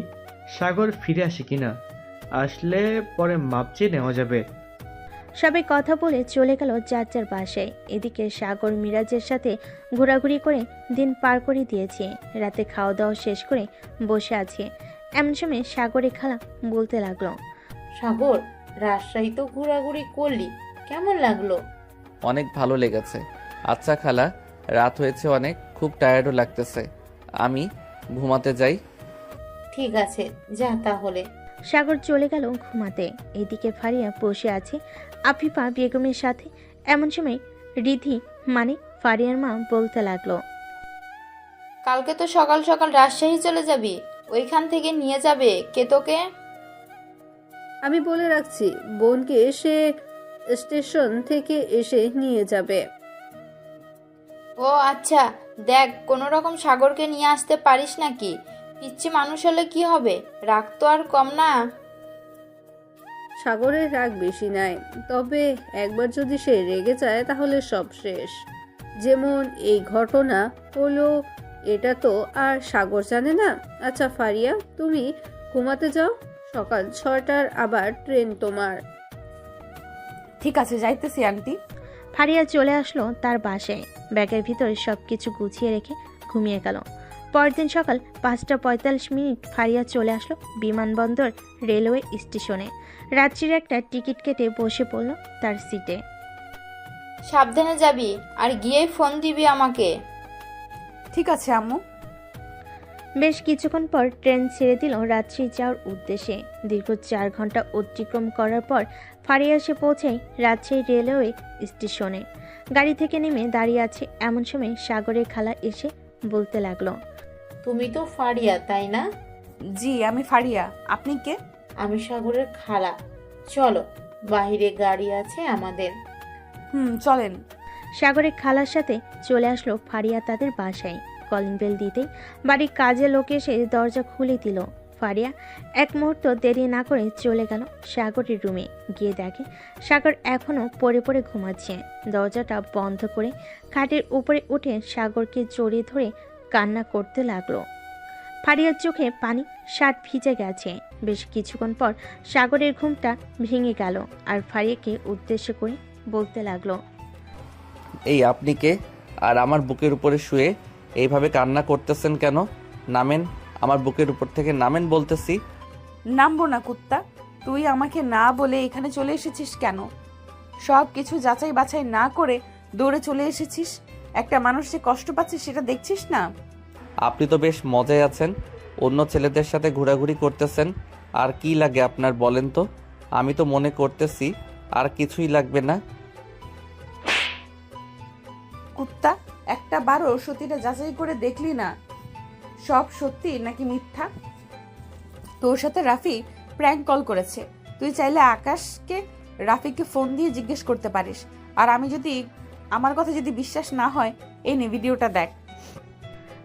সাগর ফিরে আসে কিনা। আসলে পরে মাপ চেয়ে নেওয়া যাবে। সবাই কথা বলে চলে গেল যার যার বাসায়। এদিকে সাগর মিরাজের সাথে ঘোরাঘুরি করে দিন পার করে দিয়েছে। রাতে খাওয়া দাওয়া শেষ করে বসে আছে। এমন সময় সাগরে খালা বলতে লাগলো, সাগর, রাজশাহী তো ঘোরাঘুরি করলি, কেমন লাগলো? অনেক ভালো লেগেছে। আচ্ছা খালা, রাত হয়েছে অনেক, খুব টায়ার্ডও লাগতেছে, আমি ঘুমাতে যাই। ঠিক আছে, যা তাহলে। সাগর চলে গেল ঘুমাতে। এদিকে ফারিয়া বসে আছে আফিফা বেগমের সাথে। এমন সময় রিধি মানে ফারিয়ার মা বলতে লাগলো, কালকে তো সকাল সকাল রাজশাহী চলে যাবি, ওইখান থেকে নিয়ে যাবে কে তোকে? আমি বলে রাখছি, বোনকে এসে স্টেশন থেকে এসে নিয়ে যাবে। ও আচ্ছা, দেখ কোনো রকম সাগরকে নিয়ে আসতে পারিস নাকি? পিচ্ছি মানুষ হলে কি হবে, রাগ তো আর কম না। সাগরের রাগ বেশি নাই, তবে একবার যদি সে রেগে যায় তাহলে সব শেষ। যেমন এই ঘটনা হলো, এটা তো আর সাগর জানে না। আচ্ছা ফারিয়া, তুমি ঘুমাতে যাও, সকাল 6টার আবার ট্রেন তোমার। ঠিক আছে, যাইতেছি আন্টি। ফারিয়া চলে আসলো তার বাসায়। ব্যাগের ভিতরে সবকিছু গুছিয়ে রেখে ঘুমিয়ে গেল। পরদিন সকাল 5:45 ফারিয়া চলে আসলো বিমানবন্দর রেলওয়ে স্টেশনে। রাত্রির একটা টিকিট কেটে বসে পড়ল তার সিটে। সাবধানে যাবি, আর গিয়ে ফোন দিবি আমাকে। ঠিক আছে আম্মু। বেশ কিছুক্ষণ পর ট্রেন ছেড়ে দিল রাত্রি যাওয়ার উদ্দেশ্যে। দীর্ঘ 4 ঘন্টা অতিক্রম করার পর ফারিয়া এসে পৌঁছায় রাজশাহী রেলওয়ে স্টেশনে। গাড়ি থেকে নেমে দাঁড়িয়ে আছে এমন সময় সাগরের খালা এসে বলতে লাগলো, তুমি তো ফারিয়া তাই না? জি আমি ফারিয়া, আপনি কে? আমি সাগরের খালা। চলো, বাইরে গাড়ি আছে আমাদের। চলেন। সাগরের খালার সাথে চলে আসলো ফারিয়া তাদের বাসায়। কলিং বেল দিতেই বাড়ির কাজের লোক এসে দরজা খুলে দিল। ফারিয়া এক মুহূর্ত দেরি না করে চলে গেল সাগরের রুমে। গিয়ে দেখে সাগর এখনো পড়ে পড়ে ঘুমাচ্ছে। দরজাটা বন্ধ করে খাটের উপরে উঠে সাগরকে জড়িয়ে ধরে কান্না করতে লাগলো। ফারিয়ার চোখে পানি, শার্ট ভিজে গেছে। বেশ কিছুক্ষণ পর সাগরের ঘুমটা ভেঙে গেল আর ফারিয়াকে উদ্দেশ্য করে বলতে লাগলো, এই আপনি কে? আর আমার বুকের উপরে শুয়ে এইভাবে কান্না করতেছেন কেন? নামেন, আমার বুকের উপর থেকে নামেন বলতেছি। নামবো না কুত্তা। তুই আমাকে না বলে এখানে চলে এসেছিস কেন? সব কিছু যাচাই বাছাই না করে দৌড়ে চলে এসেছিস। একটা মানুষ যে কষ্ট পাচ্ছে সেটা দেখছিস না? আপনি তো বেশ মজায় আছেন, অন্য ছেলেদের সাথে ঘোরাঘুরি করতেছেন। আর কি লাগে আপনার বলেন তো? আমি তো মনে করতেছি আর কিছুই লাগবে না। কুত্তা, একটা বারো সত্যিটা যাচাই করে দেখলি না সব সত্যি নাকি মিথ্যা? তোর সাথে রাফি প্র্যাঙ্ক কল করেছে। তুই চাইলে আকাশকে রাফিকে ফোন দিয়ে জিজ্ঞেস করতে পারিস। আর আমার কথা যদি বিশ্বাস না হয়, এই নে ভিডিওটা দেখ।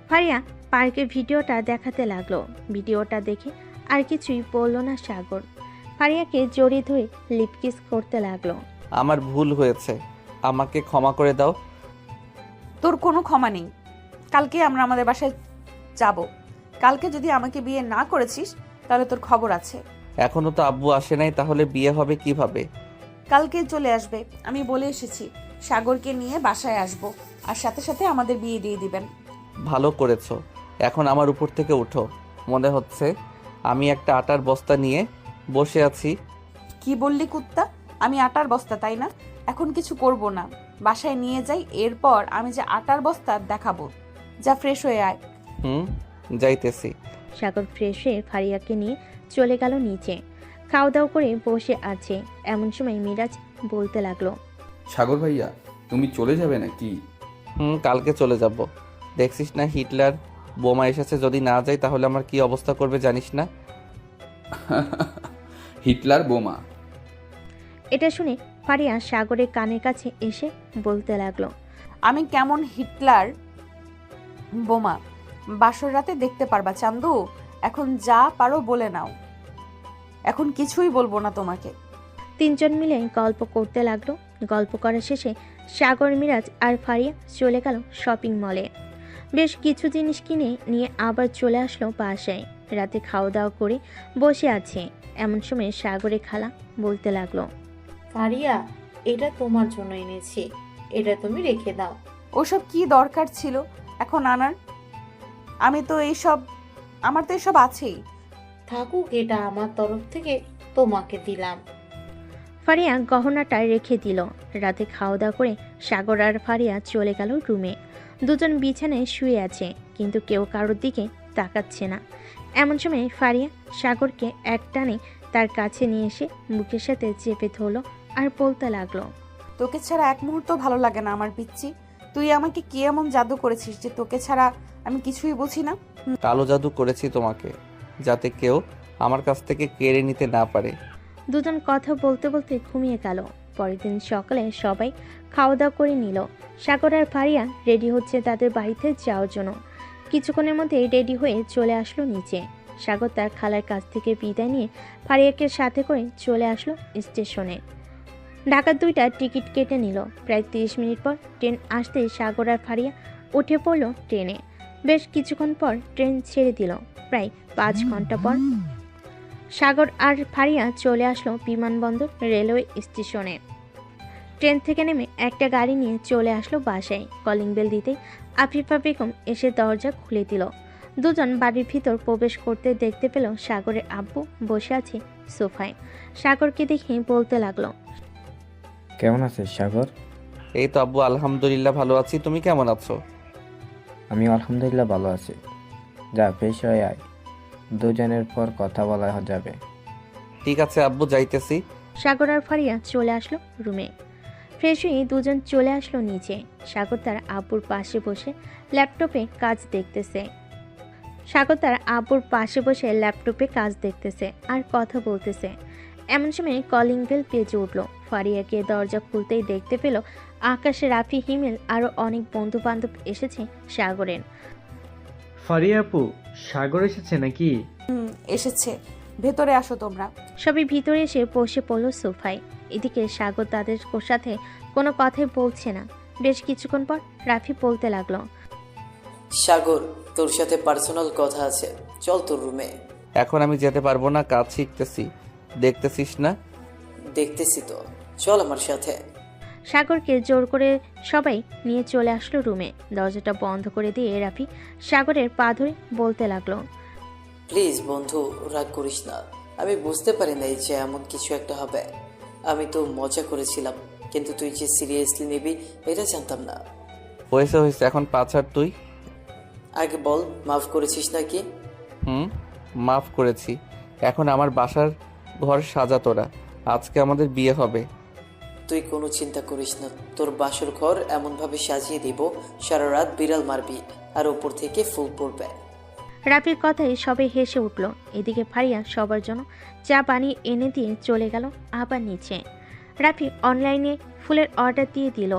ফারিয়া পার্কে ভিডিওটা দেখাতে লাগলো। ভিডিওটা দেখে আর কিছুই বলল না সাগর। ফারিয়াকে জড়িয়ে ধরে লিপকিস করতে লাগলো। আমার ভুল হয়েছে, আমাকে ক্ষমা করে দাও। তোর কোনো ক্ষমা নেই। কালকে আমরা আমাদের বাসায় যাব। কালকে যদি আমাকে বিয়ে না করেছিস তাহলে তোর খবর আছে। এখনো তো আব্বু আসে নাই, তাহলে বিয়ে হবে কিভাবে? কালকে চলে আসবে, আমি বলে এসেছি। সাগরকে নিয়ে বাসায় আসব, আর সাথে সাথে আমাদের বিয়ে দিয়ে দিবেন। ভালো করেছো। এখন আমার উপর থেকে উঠো। মনে হচ্ছে আমি একটা আটার বস্তা নিয়ে বসে আছি। কি বললি কুত্তা? আমি আটার বস্তা তাই না? এখন কিছু করব না, বাসায় নিয়ে যাই। এরপর আমি যে আটার বস্তা দেখাবো। যা ফ্রেশ হয়ে আয়। যাইতেছি। সাগর ফ্রেশ হয়ে ফারিয়াকে নিয়ে চলে গেল নিচে। খাওয়া দাওয়া করে বসে আছে এমন সময় মিরাজ বলতে লাগলো, সাগর ভাইয়া তুমি চলে যাবে নাকি? কালকে চলে যাব। দেখছিস না হিটলার বোমা এসেছে, যদি না যাই তাহলে আমার কি অবস্থা করবে জানিস না? হিটলার বোমা? এটা শুনে ফারিয়া সাগরের কানের কাছে এসে বলতে লাগলো, আমি কেমন হিটলার বোমা বাসর রাতে দেখতে পারবা চান্দু। এখন যা পারো বলে নাও, এখন কিছুই বলবো না তোমাকে। তিনজন মিলে গল্প করতে লাগলো। গল্প করা শেষে সাগর, মিরাজ আর ফারিয়া চলে গেল শপিং মলে। বেশ কিছু জিনিস কিনে নিয়ে আবার চলে আসলো বাসায়। রাতে খাওয়া দাওয়া করে বসে আছে এমন সময় সাগরের খালা বলতে লাগলো, ফারিয়া, এটা তোমার জন্য এনেছি, এটা তুমি রেখে দাও। ওসব কি দরকার ছিল এখন আনার? আমার তো এসব আছেই। থাকুক, এটা আমার তরফ থেকে তোমাকে দিলাম। ফারিয়া গহনাটা রেখে দিল। রাতে খাওয়া দাওয়া করে সাগর আর ফারিয়া চলে গেল রুমে। দুজন বিছানায় শুয়ে আছে, কিন্তু কেউ কারোর দিকে তাকাচ্ছে না। এমন সময় ফারিয়া সাগরকে এক টানে তার কাছে নিয়ে এসে বুকের সাথে চেপে ধরলো আর বলতে লাগলো, তোকে ছাড়া এক মুহূর্ত ভালো লাগে না আমার পিচ্চি। তুই আমাকে কি এমন জাদু করেছিস যে তোকে ছাড়া আমি কিছুই বুঝি না? কালো জাদু করেছি তোমাকে, যাতে কেউ আমার কাছ থেকে কেড়ে নিতে না পারে। দুজন কথা বলতে বলতে ঘুমিয়ে গেল। পরের দিন সকালে সবাই খাওয়া দাওয়া করে নিল। সাগর আর ফারিয়া রেডি হচ্ছে তাদের বাড়িতে যাওয়ার জন্য। কিছুক্ষণের মধ্যে রেডি হয়ে চলে আসলো নিচে। সাগর তার খালার কাছ থেকে বিদায় নিয়ে ফারিয়াকে সাথে করে চলে আসলো স্টেশনে। ঢাকার 2টা টিকিট কেটে নিল। প্রায় 30 মিনিট পর ট্রেন আসতে সাগর আর ফারিয়া উঠে পড়লো ট্রেনে। বেশ কিছুক্ষণ পর ট্রেন ছেড়ে দিল। প্রায় 5 ঘন্টা পর সাগর আর ফারিয়া চলে আসলো বিমানবন্দর রেলওয়ে স্টেশনে। ট্রেন থেকে নেমে একটা গাড়ি নিয়ে চলে আসলো বাসায়। কলিং বেল দিতেই আফিফা বেগম এসে দরজা খুলে দিল। দুজন বাড়ির ভিতর প্রবেশ করতে দেখতে পেল সাগরের আব্বু বসে আছে সোফায়। সাগরকে দেখে বলতে লাগলো, কেমন আছিস সাগর? এই তো আব্বু, আলহামদুলিল্লাহ ভালো আছি। তুমি কেমন আছো? আমি আলহামদুলিল্লাহ ভালো আছি। যা ফ্রেশ হয়ে আয়, দুজনের পর কথা বলা যাবে। ঠিক আছে আব্বু, যাইতেছি। সাগর আর ফারিয়া চলে আসলো রুমে। ফ্রেশ হয়ে দুজন চলে আসলো নিচে। সাগর তার আব্বুর পাশে বসে ল্যাপটপে কাজ দেখতেছে আর কথা বলতেছে। এমন সময় কলিং বেল বেজে উঠল। ফারিয়াকে দরজা খুলতেই দেখতে পেল আকাশ, রাফি, হিমেল আরো অনেক বন্ধু বান্ধব এসেছে সাগরের। ফারিয়া আপু, সাগর এসেছে নাকি? এসেছে, ভেতরে আসো তোমরা। সবাই ভিতরে এসে বসে পড়ল সোফায়। এদিকে সাগর তাদের সাথে কোনো কথাই বলছে না। বেশ কিছুক্ষণ পর রাফি বলতে লাগলো, সাগর, তোর সাথে পার্সোনাল কথা আছে, চল তোর রুমে। এখন আমি যেতে পারবো না, কাজ শিখতেছি। দেখতেছিস না? দেখতেছি তো, চল আমার সাথে। সাগরকে জোর করে সবাই নিয়ে চলে আসলো রুমে। দরজাটা বন্ধ করে দিয়ে রাফি সাগরের পা ধরে বলতে লাগলো, প্লিজ বন্ধু, রাগ করিস না। আমি বুঝতে পারি নাই যে এমন কিছু একটা হবে। আমি তো মজা করেছিলাম, কিন্তু তুই যে সিরিয়াসলি নিবি এটা জানতাম না। হয়েছে, এখন পাছাড় তুই। আগে বল, মাফ করেছিস নাকি? মাফ করেছি। এখন আমার বাসার ঘর সাজা তোরা। আজকে আমাদের বিয়ে হবে। তুই কোনো চিন্তা করিস না, তোর বাসর ঘর এমনভাবে সাজিয়ে দিব, সারা রাত বিড়াল মারবি আর উপর থেকে ফুল পড়বে। রাফির কথায় সবাই হেসে উঠল। এদিকে ফারিয়া সবার জন্য চা বানিয়ে এনে দিয়ে চলে গেল আবার নিচে। রাফি অনলাইনে ফুলের অর্ডার দিয়ে দিল।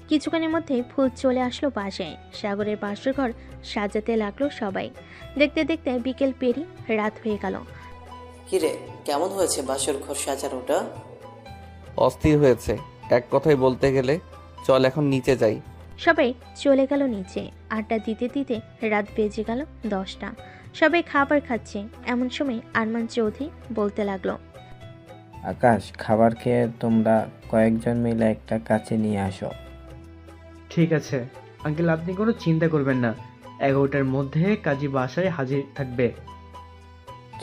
কিছুক্ষণের মধ্যেই ফুল চলে আসলো বাসায়। সাগরের বাসর ঘর সাজাতে লাগলো সবাই। দেখতে দেখতে বিকেল পেরিয়ে রাত হয়ে গেল। কিরে, কেমন হয়েছে বাসর ঘর সাজানোটা? অস্থির হয়েছে, এক কথায় বলতে গেলে। চল এখন নিচে যাই। সবাই চলে গেল নিচে। আড্ডা দিতে দিতে রাত বেজে গেল 10টা। সবাই খাবার খাচ্ছে। এমন সময় আরমান চৌধুরী বলতে লাগলো, আকাশ, খাবার খেয়ে তোমরা কয়েকজন মিলে একটা কাছে নিয়ে আসো। ঠিক আছে আঙ্কেল, আপনি কোনো চিন্তা করবেন না। 11টার মধ্যে কাজী বাসায় হাজির থাকবে।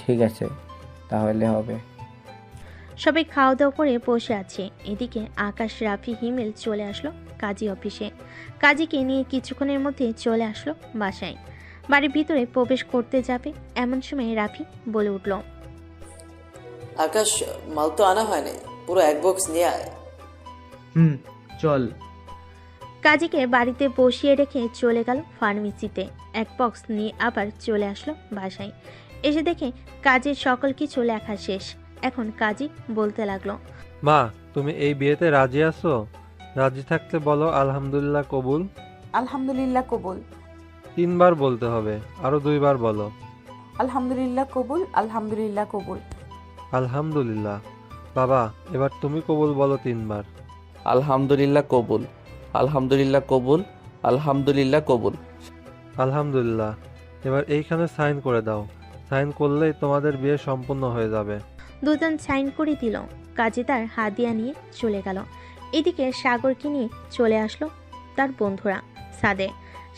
ঠিক আছে, তাহলে হবে। সবাই খাওয়া দাওয়া করে বসে আছে। এদিকে আকাশ, রাফি, হিমেল চলে আসলো কাজী অফিসে। কাজীকে নিয়ে কিছুক্ষণের মধ্যে চলে আসলো বাসায়। বাড়ির ভিতরে প্রবেশ করতে যাবে এমন সময় রাফি বলে উঠল, আকাশ, মাল তো আনা হয় নাই, পুরো এক বক্স নিয়ে আয়। চল। কাজীকে বাড়িতে বসিয়ে রেখে চলে গেল ফার্মেসিতে। এক বক্স নিয়ে আবার চলে আসলো বাসায়। এসে দেখে কাজের সকল কিছু লেখা শেষ। এখন কাজী বলতে লাগলো, মা, তুমি এই বিয়েতে রাজি আছো? রাজি থাকলে বলো আলহামদুলিল্লাহ কবুল। আলহামদুলিল্লাহ কবুল। 3 বার বলতে হবে, আরো 2 বার বলো। আলহামদুলিল্লাহ কবুল, আলহামদুলিল্লাহ কবুল। আলহামদুলিল্লাহ। বাবা, এবার তুমি কবুল বলো 3 বার। আলহামদুলিল্লাহ কবুল, আলহামদুলিল্লাহ কবুল, আলহামদুলিল্লাহ কবুল। আলহামদুলিল্লাহ। এবার এইখানে সাইন করে দাও। সাইন করলেই তোমাদের বিয়ে সম্পূর্ণ হয়ে যাবে। দুজন সাইন করে দিল। কাজী তার হাদিয়া নিয়ে চলে গেল। এদিকে সাগরকে নিয়ে চলে আসলো তার বন্ধুরা সাদে।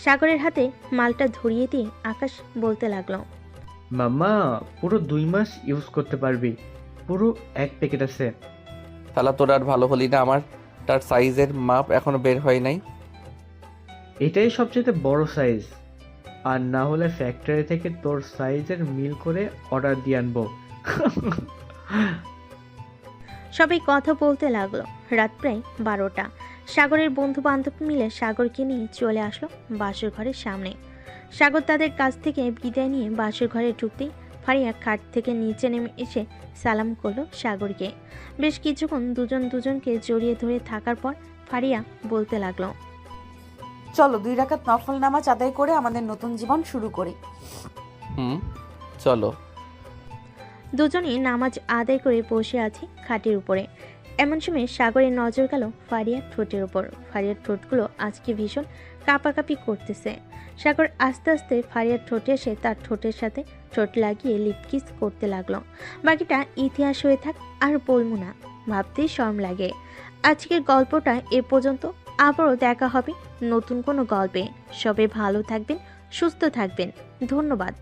সাগরের হাতে মালটা ধরিয়ে দিয়ে আকাশ বলতে লাগলো, মাম্মা, পুরো 2 মাস ইউজ করতে পারবি। পুরো 1 প্যাকেট আছে। তাহলে তোর আর ভালো হলি না, আমার তার সাইজের মাপ এখনো বের হয় নাই। এটাই সবচেয়ে বড় সাইজ, আর না হলে ফ্যাক্টরি থেকে তোর সাইজের মিল করে অর্ডার দিয়ে আনবো। সবাই কথা বলতে লাগলো। রাত প্রায় 12টা। সাগরের বন্ধু বান্ধব মিলে সাগরকে নিয়ে চলে আসলো বাসর ঘরের সামনে। সাগর তাদের কাছ থেকে বিদায় নিয়ে বাসর ঘরে ঢুকতেই ফারিয়া খাট থেকে নিচে নেমে এসে সালাম করলো সাগরকে। বেশ কিছুক্ষণ দুজন দুজনকে জড়িয়ে ধরে থাকার পর ফারিয়া বলতে লাগলো, চলো 2 রাকাত নফল নামাজ আদায় করে আমাদের নতুন জীবন শুরু করি। চলো। দুজনেই নামাজ আদায় করে বসে আছে খাটের উপরে। এমন সময় সাগরের নজর গেল ফারিয়ার ঠোঁটের উপর। ফারিয়ার ঠোঁটগুলো আজকে ভীষণ কাঁপাকাঁপি করতেছে। সাগর আস্তে আস্তে ফারিয়ার ঠোঁটে এসে তার ঠোঁটের সাথে ঠোঁট লাগিয়ে লিপকিস করতে লাগলো। বাকিটা ইতিহাস হয়ে থাক, আর বলবো না, ভাবতেই শরম লাগে। আজকের গল্পটা এ পর্যন্ত। আবারও দেখা হবে নতুন কোনো গল্পে। সবাই ভালো থাকবেন, সুস্থ থাকবেন। ধন্যবাদ।